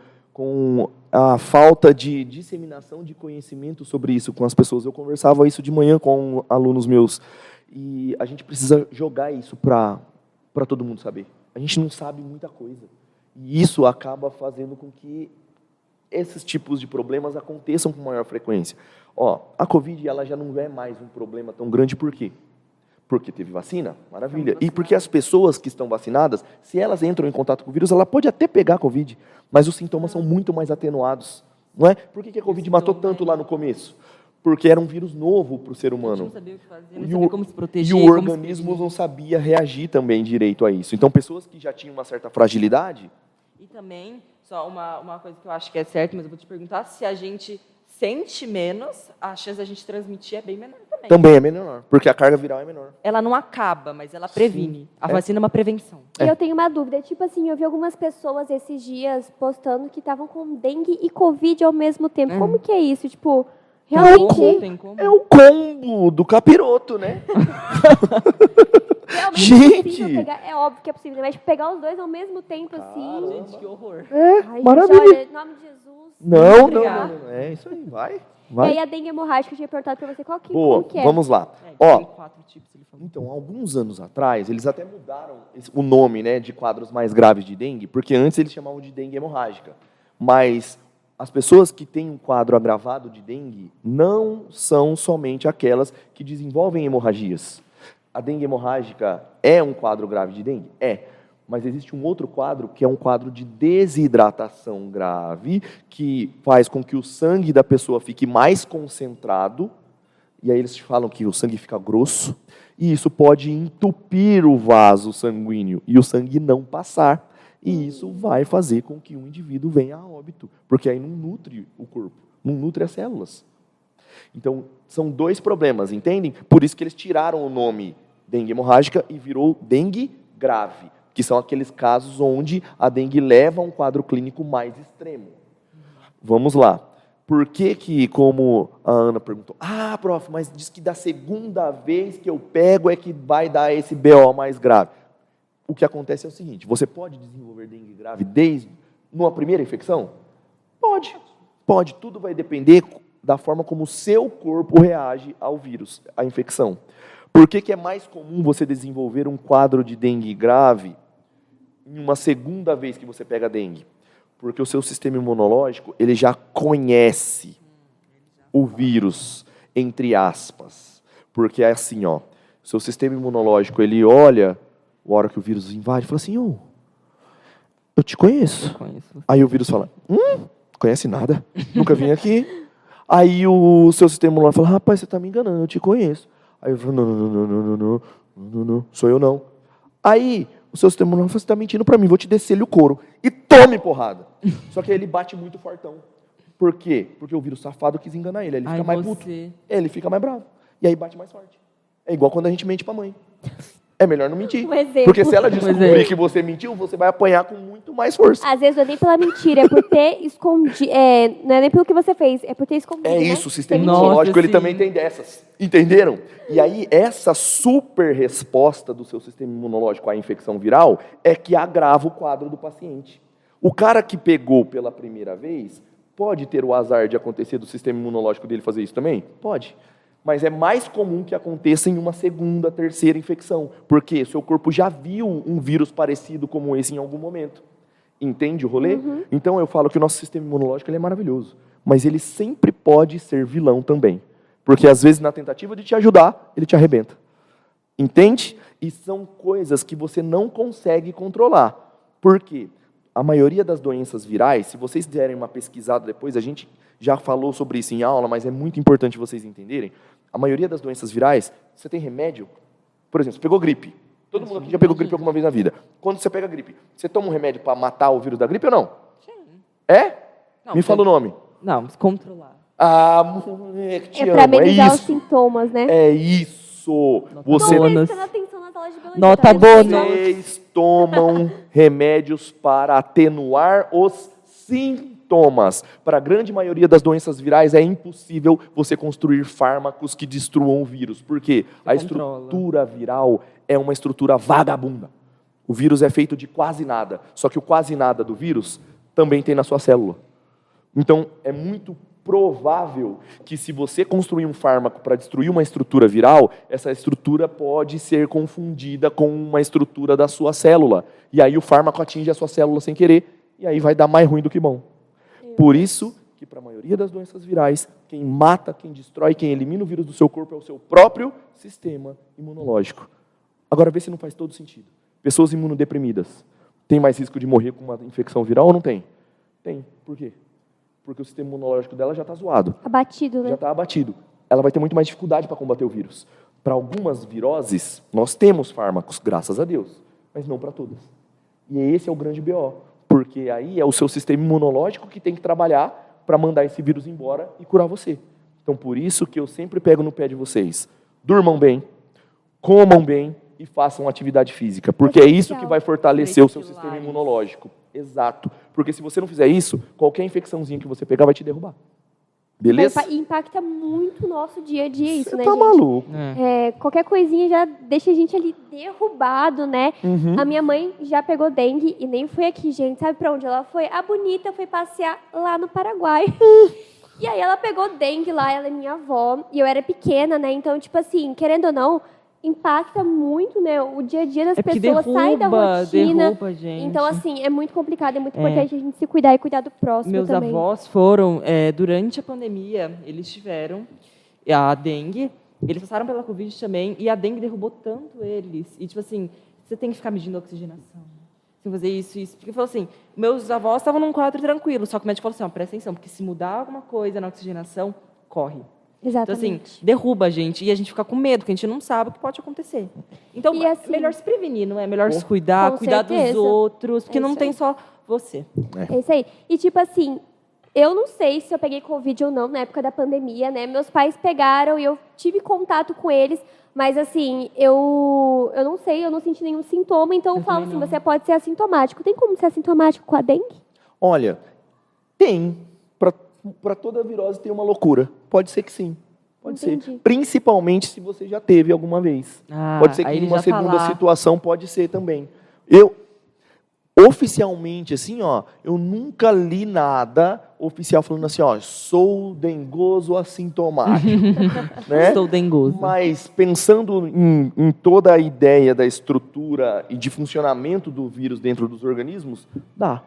a falta de disseminação de conhecimento sobre isso com as pessoas. Eu conversava isso de manhã com alunos meus, e a gente precisa jogar isso para todo mundo saber. A gente não sabe muita coisa. E isso acaba fazendo com que esses tipos de problemas aconteçam com maior frequência. Ó, a Covid ela já não é mais um problema tão grande, por quê? Porque teve vacina, maravilha. E porque as pessoas que estão vacinadas, se elas entram em contato com o vírus, ela pode até pegar a Covid, mas os sintomas são muito mais atenuados. Não é? Por que a Covid matou tanto lá no começo? Porque era um vírus novo para o ser humano. Não sabia o que fazer, não sabia como se proteger. E o organismo não sabia reagir também direito a isso. Então, pessoas que já tinham uma certa fragilidade... E também, só uma coisa que eu acho que é certa, mas eu vou te perguntar, se a gente sente menos, a chance da gente transmitir é bem menor também. Também é menor, porque a carga viral é menor. Ela não acaba, mas ela previne. A vacina é uma prevenção. E eu tenho uma dúvida, tipo assim, eu vi algumas pessoas esses dias postando que estavam com dengue e Covid ao mesmo tempo. Como que é isso? Tipo, realmente... Tem como? É o combo do capiroto, né? Realmente Gente! é possível pegar, é óbvio que é possível, mas pegar os dois ao mesmo tempo, assim... Gente, que horror. Ai, maravilha. gente, olha, em nome de Jesus... Não, Obrigada. não. É isso aí, vai. E aí a dengue hemorrágica, eu tinha perguntado pra você, qual que, Boa, como que é? vamos lá. Tem Ó, 4 tipos, ele falou. então, alguns anos atrás, eles até mudaram o nome, né, de quadros mais graves de dengue, porque antes eles chamavam de dengue hemorrágica. Mas as pessoas que têm um quadro agravado de dengue não são somente aquelas que desenvolvem hemorragias. A dengue hemorrágica é um quadro grave de dengue? É. Mas existe um outro quadro, que é um quadro de desidratação grave, que faz com que o sangue da pessoa fique mais concentrado, e aí eles falam que o sangue fica grosso, e isso pode entupir o vaso sanguíneo, e o sangue não passar. E isso vai fazer com que um indivíduo venha a óbito, porque aí não nutre o corpo, não nutre as células. Então, são 2 problemas, entendem? Por isso que eles tiraram o nome dengue hemorrágica e virou dengue grave, que são aqueles casos onde a dengue leva a um quadro clínico mais extremo. Vamos lá. Por que, como a Ana perguntou, prof, mas diz que da segunda vez que eu pego é que vai dar esse BO mais grave. O que acontece é o seguinte, você pode desenvolver dengue grave desde numa primeira infecção? Pode. Tudo vai depender da forma como o seu corpo reage ao vírus, à infecção. Por que é mais comum você desenvolver um quadro de dengue grave em uma segunda vez que você pega dengue? Porque o seu sistema imunológico, ele já conhece o vírus, entre aspas. Porque é assim, ó, o seu sistema imunológico, ele olha, a hora que o vírus invade, fala assim, eu te conheço. Aí o vírus fala, conhece nada, nunca vim aqui. Aí o seu sistema imunológico fala, rapaz, você está me enganando, eu te conheço. Aí eu falo, não, sou eu não. Aí o seu sistema imunológico fala, você está mentindo para mim, vou te descer-lhe o couro. E tome porrada. Só que aí ele bate muito fortão. Por quê? Porque o vírus safado quis enganar ele. Ele fica mais puto. Ele fica mais bravo. E aí bate mais forte. É igual quando a gente mente para a mãe. É melhor não mentir. Um exemplo. Porque se ela descobrir que você mentiu, você vai apanhar com muito mais força. Às vezes não é nem pela mentira, é por ter escondido. Não é nem pelo que você fez, é por ter escondido. É isso, né? o sistema imunológico ele também tem dessas. Entenderam? E aí, essa super resposta do seu sistema imunológico à infecção viral é que agrava o quadro do paciente. O cara que pegou pela primeira vez pode ter o azar de acontecer do sistema imunológico dele fazer isso também? Pode. Mas é mais comum que aconteça em uma segunda, terceira infecção, porque seu corpo já viu um vírus parecido como esse em algum momento. Entende o rolê? Então eu falo que o nosso sistema imunológico ele é maravilhoso, mas ele sempre pode ser vilão também, porque às vezes na tentativa de te ajudar, ele te arrebenta. Entende? E são coisas que você não consegue controlar. Por quê? A maioria das doenças virais, se vocês derem uma pesquisada depois, a gente já falou sobre isso em aula, mas é muito importante vocês entenderem. A maioria das doenças virais, você tem remédio. Por exemplo, você pegou gripe. Todo mundo aqui já pegou gripe alguma vez na vida. Quando você pega gripe, você toma um remédio para matar o vírus da gripe ou não? Sim. É? Não, Me fala o nome. Não, mas controlar. Moleque, te É para amo. amenizar os sintomas, né? É isso. Você Tô Bônus. prestando atenção nas aulas de biologia. Nota tá vendo? bônus. Vocês tomam remédios para atenuar os sintomas. Para a grande maioria das doenças virais, é impossível você construir fármacos que destruam o vírus. Por quê? A estrutura viral é uma estrutura vagabunda. O vírus é feito de quase nada. Só que o quase nada do vírus também tem na sua célula. Então, é muito provável que se você construir um fármaco para destruir uma estrutura viral, essa estrutura pode ser confundida com uma estrutura da sua célula. E aí o fármaco atinge a sua célula sem querer, e aí vai dar mais ruim do que bom. Por isso que, para a maioria das doenças virais, quem mata, quem destrói, quem elimina o vírus do seu corpo é o seu próprio sistema imunológico. Agora, vê se não faz todo sentido. Pessoas imunodeprimidas têm mais risco de morrer com uma infecção viral ou não tem? Tem. Por quê? Porque o sistema imunológico dela já está zoado. Abatido, né? Já está abatido. Ela vai ter muito mais dificuldade para combater o vírus. Para algumas viroses, nós temos fármacos, graças a Deus, mas não para todas. E esse é o grande BO, porque aí é o seu sistema imunológico que tem que trabalhar para mandar esse vírus embora e curar você. Então, por isso que eu sempre pego no pé de vocês. Durmam bem, comam bem e façam atividade física, porque é isso que vai fortalecer o seu sistema imunológico. Exato. Porque se você não fizer isso, qualquer infecçãozinha que você pegar vai te derrubar. Beleza? E impacta muito o nosso dia a dia isso, Você né, tá gente? maluco. Qualquer coisinha já deixa a gente ali derrubado, né? A minha mãe já pegou dengue e nem foi aqui, gente. Sabe pra onde ela foi? A bonita foi passear lá no Paraguai. E aí ela pegou dengue lá, ela é minha avó. E eu era pequena, né? Então, tipo assim, querendo ou não, impacta muito, né? O dia a dia das pessoas, sai da rotina. Derruba, gente. Então, assim, é muito complicado, é muito importante a gente se cuidar e cuidar do próximo Meus também. avós foram, durante a pandemia, eles tiveram a dengue, eles passaram pela Covid também, e a dengue derrubou tanto eles. E, tipo assim, você tem que ficar medindo a oxigenação. Você fazer isso. Porque, falou assim, meus avós estavam num quadro tranquilo, só que o médico falou assim, ó, presta atenção, porque se mudar alguma coisa na oxigenação, corre. Então, Exatamente. assim, derruba a gente e a gente fica com medo, porque a gente não sabe o que pode acontecer. Então, E, assim, é melhor se prevenir, não é? Melhor se cuidar, com cuidar dos certeza. outros, porque É não isso tem aí. só você. É isso aí. E, tipo assim, eu não sei se eu peguei Covid ou não na época da pandemia, né? Meus pais pegaram e eu tive contato com eles, mas, assim, eu não sei, eu não senti nenhum sintoma, então eu falo assim, também não. você pode ser assintomático. Tem como ser assintomático com a dengue? Olha, tem. Para toda virose tem uma loucura. Pode ser que sim. Pode Entendi. ser. Principalmente se você já teve alguma vez. Pode ser que aí ele em uma já tá segunda lá. situação pode ser também. Eu, oficialmente, assim, ó, eu nunca li nada oficial falando assim, ó, sou dengoso assintomático. Né? Estou dengoso. Mas pensando em toda a ideia da estrutura e de funcionamento do vírus dentro dos organismos, dá.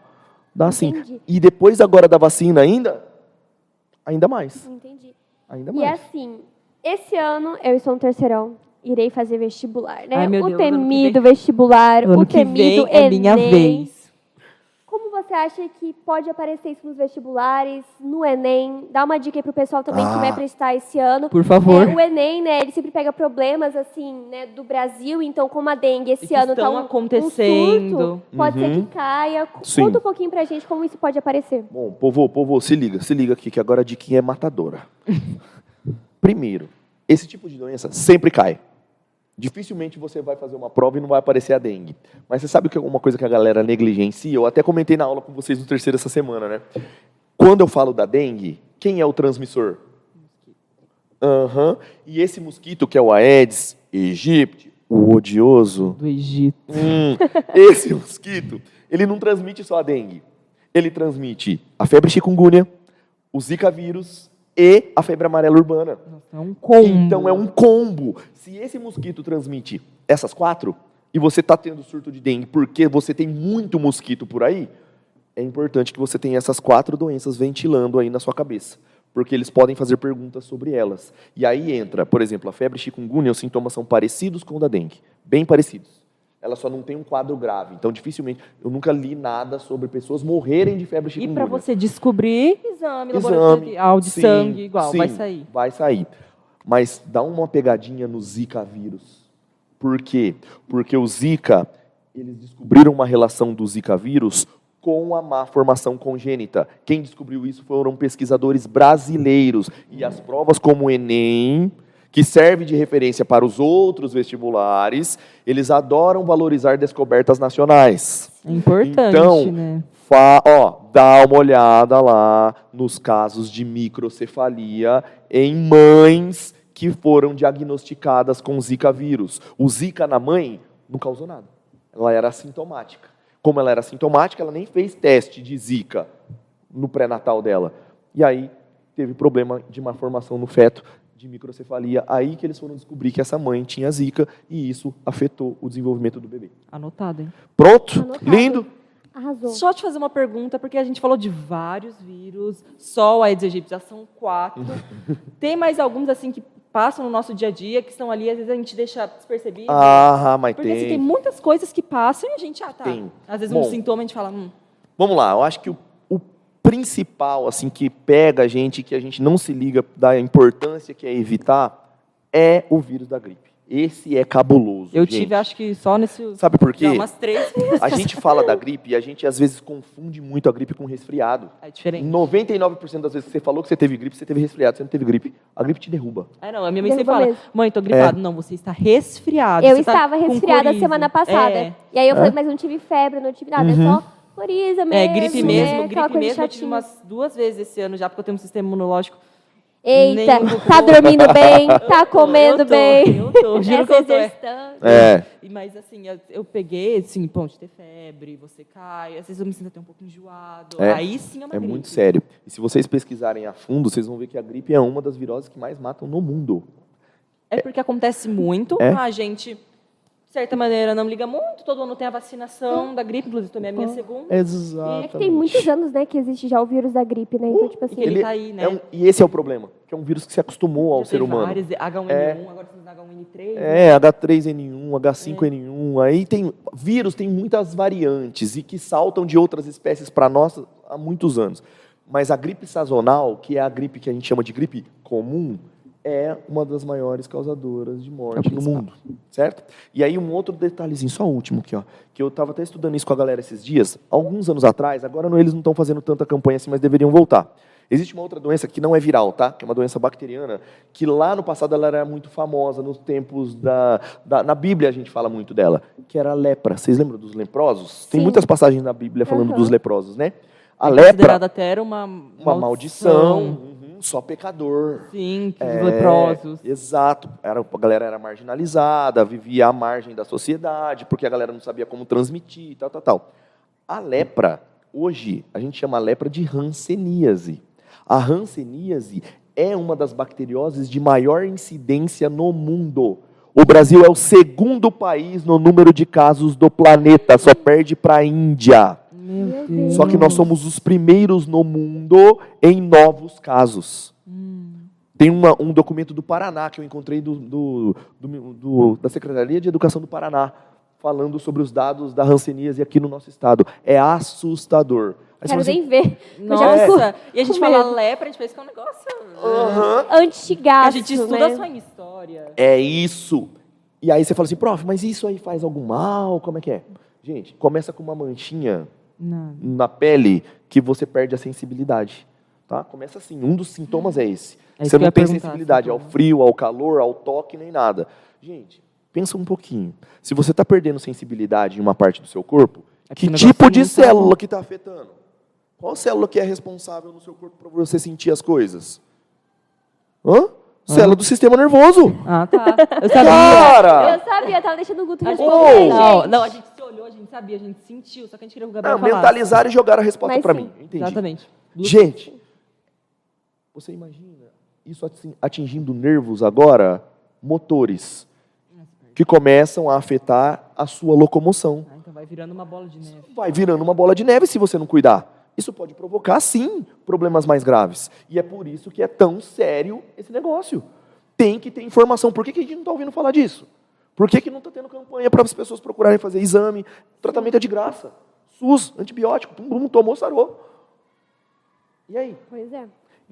Dá sim. Entendi. E depois agora da vacina ainda mais. Entendi. Ainda E mais. assim, esse ano eu estou no terceirão, irei fazer vestibular, né? Ai, meu O Deus, ano que temido vem- vestibular, o Ano que temido vem é minha Enem. vez. Como você acha que pode aparecer isso nos vestibulares, no Enem? Dá uma dica aí pro pessoal também que vai prestar esse ano. Por favor. O Enem, né, ele sempre pega problemas, assim, né, do Brasil. Então, como a dengue esse que ano tá estão acontecendo. um surto, pode ser que caia. Sim. Conta um pouquinho pra gente como isso pode aparecer. Bom, povo, se liga aqui, que agora a diquinha é matadora. Primeiro, esse tipo de doença sempre cai. Dificilmente você vai fazer uma prova e não vai aparecer a dengue. Mas você sabe que é uma coisa que a galera negligencia? Eu até comentei na aula com vocês no terceiro essa semana, né? Quando eu falo da dengue, quem é o transmissor? E esse mosquito, que é o Aedes aegypti, o odioso, Do Egito. esse mosquito, ele não transmite só a dengue. Ele transmite a febre chikungunya, o zika vírus e a febre amarela urbana. É um combo. Então é um combo. Se esse mosquito transmite essas 4 e você está tendo surto de dengue porque você tem muito mosquito por aí, é importante que você tenha essas 4 doenças ventilando aí na sua cabeça, porque eles podem fazer perguntas sobre elas. E aí entra, por exemplo, a febre chikungunya, os sintomas são parecidos com o da dengue, bem parecidos. Ela só não tem um quadro grave. Então, dificilmente, eu nunca li nada sobre pessoas morrerem de febre E chikungunya. para você descobrir, exame laboratorial de sim, sangue, igual, sim, vai sair. Vai sair. Mas dá uma pegadinha no Zika vírus. Por quê? Porque o Zika, eles descobriram uma relação do Zika vírus com a má formação congênita. Quem descobriu isso foram pesquisadores brasileiros. E as provas como o Enem, que serve de referência para os outros vestibulares, eles adoram valorizar descobertas nacionais. É importante, Então, né? dá uma olhada lá nos casos de microcefalia em mães que foram diagnosticadas com Zika vírus. O Zika na mãe não causou nada. Ela era assintomática. Como ela era assintomática, ela nem fez teste de Zika no pré-natal dela. E aí teve problema de má formação no feto, de microcefalia. Aí que eles foram descobrir que essa mãe tinha Zika e isso afetou o desenvolvimento do bebê. Anotado, hein? Pronto? Anotado. Lindo? Arrasou. Só te fazer uma pergunta, porque a gente falou de vários vírus, só o Aedes aegypti já são 4. Tem mais alguns assim que passam no nosso dia a dia, que estão ali, às vezes a gente deixa despercebido? Mas porque tem. assim, tem muitas coisas que passam e a gente, tá. Tem. Às vezes Bom, um sintoma a gente fala, Vamos lá, eu acho que o principal, assim, que pega a gente, que a gente não se liga da importância que é evitar, é o vírus da gripe. Esse é cabuloso, eu gente. tive, acho que só nesse... Sabe por quê? Já umas 3 vezes. A gente fala da gripe e a gente, às vezes, confunde muito a gripe com resfriado. É diferente. 99% das vezes que você falou que você teve gripe, você teve resfriado, você não teve gripe. A gripe te derruba. A minha mãe sempre Derruba fala, mesmo. mãe, tô gripado. Não, você está resfriado. Eu você tá estava com resfriada coriza. semana passada. E aí eu falei, mas não tive febre, não tive nada, é só coriza mesmo. Gripe né? mesmo. Aquela Gripe coisa mesmo eu tive chatinha. umas 2 vezes esse ano já, porque eu tenho um sistema imunológico. Eita, nem um pouco tá bom. dormindo bem, tá comendo bem. Eu tô, juro que eu tô. exercitando. Mas assim, eu peguei, assim, de ter febre, você cai, às vezes eu me sinto até um pouco enjoado. Aí sim é uma É gripe. muito sério. E se vocês pesquisarem a fundo, vocês vão ver que a gripe é uma das viroses que mais matam no mundo. É porque acontece muito, a gente, de certa maneira, não liga muito, todo ano tem a vacinação da gripe, inclusive tomei a minha segunda. Exato. É que tem muitos anos, né, que existe já o vírus da gripe, né? Então, tipo assim... Ele tá aí, né? E esse é o problema, que é um vírus que se acostumou ao Já ser teve humano. vários, H1N1, agora estamos na H1N3. H3N1, H5N1, aí tem vírus, tem muitas variantes e que saltam de outras espécies para nós há muitos anos. Mas a gripe sazonal, que é a gripe que a gente chama de gripe comum, é uma das maiores causadoras de morte no mundo, certo? E aí um outro detalhezinho, só o último aqui, ó, que eu estava até estudando isso com a galera esses dias, alguns anos atrás, agora eles não estão fazendo tanta campanha assim, mas deveriam voltar. Existe uma outra doença que não é viral, tá? Que é uma doença bacteriana, que lá no passado ela era muito famosa, nos tempos na Bíblia a gente fala muito dela, que era a lepra. Vocês lembram dos leprosos? Tem muitas passagens na Bíblia falando dos leprosos, né? A lepra... Considerada até era uma maldição. Só pecador. Sim, que os leprosos. Exato. A galera era marginalizada, vivia à margem da sociedade, porque a galera não sabia como transmitir, tal. A lepra, hoje, a gente chama a lepra de hanseníase. A hanseníase é uma das bacterioses de maior incidência no mundo. O Brasil é o segundo país no número de casos do planeta, só perde para a Índia. Meu Deus. Só que nós somos os primeiros no mundo em novos casos. Tem um documento do Paraná que eu encontrei da Secretaria de Educação do Paraná, falando sobre os dados da hanseníase aqui no nosso estado. É assustador. Aí Quero você nem ver. Nossa, e a gente com fala medo. lepra, a gente pensa que é um negócio... Antigaço, A gente estuda né? só em história. É isso. E aí você fala assim, prof, mas isso aí faz algum mal? Como é que é? Gente, começa com uma manchinha na pele que você perde a sensibilidade. Tá? Começa assim, um dos sintomas é esse. É isso Você que eu não ia tem perguntar, sensibilidade ao frio, ao calor, ao toque, nem nada. Gente, pensa um pouquinho. Se você está perdendo sensibilidade em uma parte do seu corpo, que tipo de célula que está afetando? Qual célula que é responsável no seu corpo para você sentir as coisas? Célula do sistema nervoso. Ah, tá. Eu sabia. Cara! Eu sabia, tava deixando o Guto responder, gente. Não, a gente se olhou, a gente sabia, a gente sentiu, só que a gente queria que o Gabriel falasse. Mentalizar e jogar a resposta Mas para sim. mim. Entendi. Exatamente. Gente, você imagina isso atingindo nervos agora, motores, que começam a afetar a sua locomoção. Então vai virando uma bola de neve. Vai virando uma bola de neve se você não cuidar. Isso pode provocar, sim, problemas mais graves. E é por isso que é tão sério esse negócio. Tem que ter informação. Por que a gente não está ouvindo falar disso? Por que não está tendo campanha para as pessoas procurarem fazer exame? O tratamento é de graça. SUS, antibiótico, tomou, sarou. E aí? Pois é.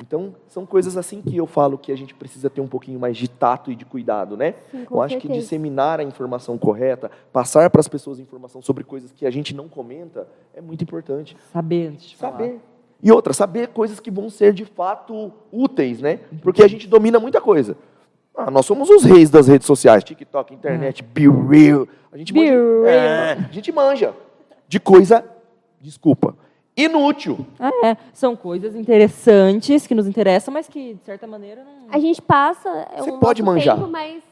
Então, são coisas assim que eu falo que a gente precisa ter um pouquinho mais de tato e de cuidado, né? Sim, eu acho que disseminar a informação correta, passar para as pessoas informação sobre coisas que a gente não comenta, é muito importante. Saber antes de falar. Saber. E outra, saber coisas que vão ser de fato úteis, né? Porque a gente domina muita coisa. Nós somos os reis das redes sociais, TikTok, internet, Be Real. A gente a gente manja de coisa, desculpa, inútil. São coisas interessantes, que nos interessam, mas que, de certa maneira, não... A gente passa Você pode manjar. tempo, mas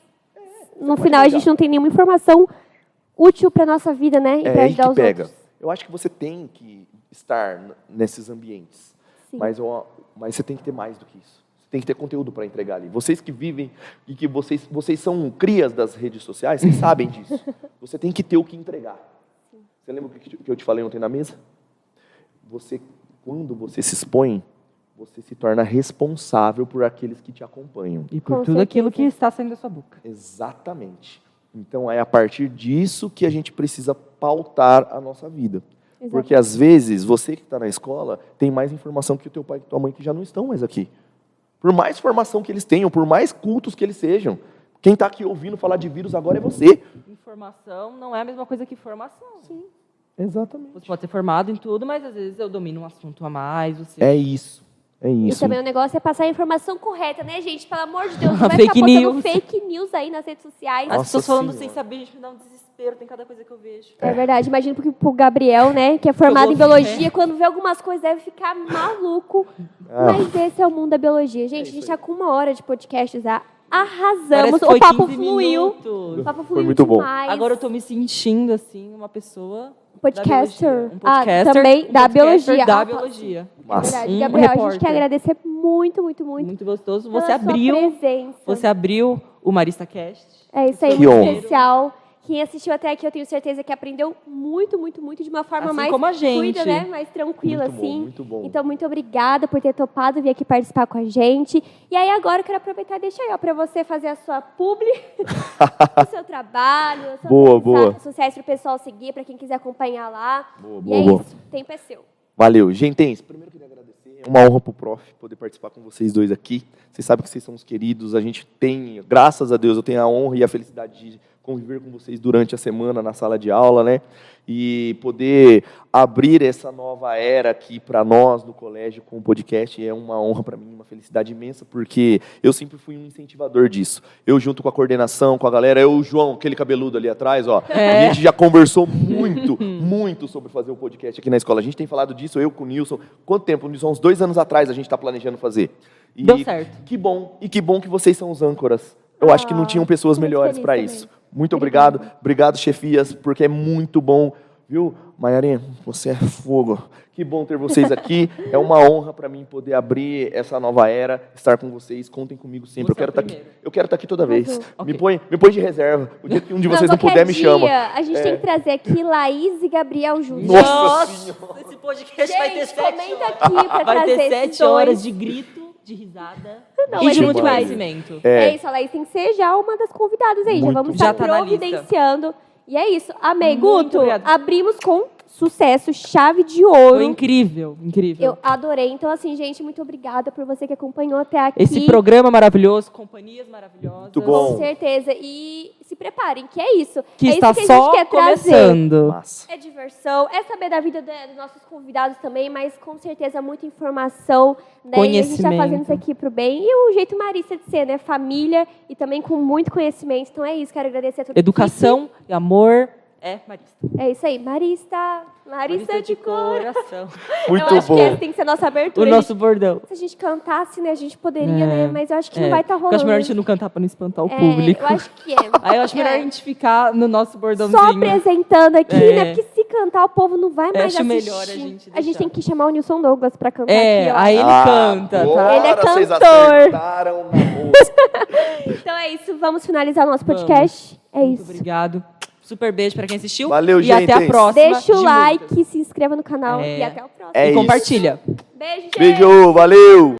no final a gente não tem nenhuma informação útil para nossa vida, né? E para aí ajudar que os pega. outros. Eu acho que você tem que estar nesses ambientes, mas você tem que ter mais do que isso. Você tem que ter conteúdo para entregar ali. Vocês que vivem e que vocês são crias das redes sociais, vocês sabem disso. Você tem que ter o que entregar. Você lembra o que eu te falei ontem na mesa? Quando você se expõe, você se torna responsável por aqueles que te acompanham. E Com por tudo certeza. aquilo que está saindo da sua boca. Exatamente. Então, é a partir disso que a gente precisa pautar a nossa vida. Exato. Porque, às vezes, você que está na escola tem mais informação que o teu pai e tua mãe que já não estão mais aqui. Por mais formação que eles tenham, por mais cultos que eles sejam, quem está aqui ouvindo falar de vírus agora é você. Informação não é a mesma coisa que formação. Sim. Exatamente. Você pode ser formado em tudo, mas às vezes eu domino um assunto a mais. Você... É isso. É E isso. também o negócio é passar a informação correta, né, gente? Pelo amor de Deus, não vai Fake ficar postando news. fake news aí nas redes sociais. As Nossa pessoas falando Senhora. sem saber, gente, me dá um desespero, tem cada coisa que eu vejo. É verdade. Imagino porque pro Gabriel, né, que é formado em vou- biologia, quando vê algumas coisas deve ficar maluco. Ah. Mas esse é o mundo da biologia. Gente, a gente isso tá com 1 hora de podcast já. Parece Arrasamos. que foi O papo 15 fluiu. minutos. O papo Foi fluiu muito bom. demais. Agora eu tô me sentindo, assim, uma pessoa... Podcaster. Da biologia. Um Ah, podcaster, também da podcaster biologia. Da Ah, biologia. É Massa. verdade. Um Gabriel, a gente repórter. quer agradecer muito, muito, muito. Muito gostoso. pela Você sua abriu, presença. você abriu o Marista Cast. É isso aí, Que muito honra. especial. Quem assistiu até aqui, eu tenho certeza que aprendeu muito, muito, muito, de uma forma Assim mais como a gente. fluida, né? Mais tranquila, Muito bom, assim. muito bom. Então, muito obrigada por ter topado vir aqui participar com a gente. E aí, agora, eu quero aproveitar e deixar aí, ó, pra você fazer a sua publi, o seu trabalho, as suas Boa, redes boa. sociais pro pessoal seguir, pra quem quiser acompanhar lá. Boa, E boa, é boa. isso, o tempo é seu. Valeu. Gentense, primeiro eu queria agradecer. É uma honra pro Prof poder participar com vocês dois aqui. Vocês sabem que vocês são os queridos. A gente tem, graças a Deus, eu tenho a honra e a felicidade de conviver com vocês durante a semana na sala de aula, né? E poder abrir essa nova era aqui para nós no colégio com o podcast é uma honra para mim, uma felicidade imensa, porque eu sempre fui um incentivador disso. Eu junto com a coordenação, com a galera, o João, aquele cabeludo ali atrás, ó, a gente já conversou muito, muito sobre fazer o podcast aqui na escola. A gente tem falado disso, eu com o Nilson. Quanto tempo? Nilson, uns 2 anos atrás a gente está planejando fazer. E Deu certo. Que bom que vocês são os âncoras. Eu acho que não tinham pessoas muito melhores feliz para também. isso. Muito obrigado. Obrigado, chefias, porque é muito bom. Viu, Maiarinha? Você é fogo. Que bom ter vocês aqui. É uma honra para mim poder abrir essa nova era, estar com vocês. Contem comigo sempre. Você é o Aqui. Eu quero estar aqui toda vez. Arrasou. Me põe de reserva. O dia que um de vocês não qualquer puder, me chama. dia, a gente tem que trazer aqui Laís e Gabriel juntos. Nossa Senhora. Esse podcast vai ter Gente, 7 comenta horas. aqui pra Vai trazer ter esses 7 horas dois. de grito, de risada Não, e mas de muito demais. conhecimento. É isso, a Laís tem que ser já uma das convidadas aí. Já Muito vamos bom. estar Já tá na lista. providenciando. E é isso. Amei. Muito Guto, obrigada. abrimos com sucesso, chave de Foi ouro. incrível, incrível. Eu adorei. Então, assim, gente, muito obrigada por você que acompanhou até aqui. Esse programa maravilhoso, companhias maravilhosas. Muito bom. Com certeza. E se preparem, que é isso. Que é está isso que a gente só quer trazer. começando. Massa. É diversão, é saber da vida dos nossos convidados também, mas com certeza muita informação, né? E a gente está fazendo isso aqui pro bem. E o jeito Marista de ser, né? Família e também com muito conhecimento. Então é isso, quero agradecer a toda a Educação e amor é Marista. equipe. É isso aí, Marista de coração. Muito eu acho bom. que essa tem que ser a nossa O abertura. nosso bordão. Se a gente cantasse, né? A gente poderia, né? Mas eu acho que não vai estar Eu acho melhor a rolando. gente não cantar para não espantar o É, público. eu acho que é. Aí eu acho melhor a gente ficar no nosso bordãozinho. Só apresentando aqui, É. né? Porque se cantar, o povo não vai mais Acho assistir. melhor a gente A deixar. gente tem que chamar o Nilson Douglas pra cantar É, aqui, ó. aí ele canta, tá? agora Ele é Vocês cantor. acertaram na música. Então é isso, vamos finalizar o nosso podcast. É Muito isso. obrigado. Super beijo para quem assistiu. Valeu, e gente. até a próxima. Deixa o de like, muitas. se inscreva no canal É. e até o próximo. É E isso. compartilha. Beijo, gente. Beijo, valeu!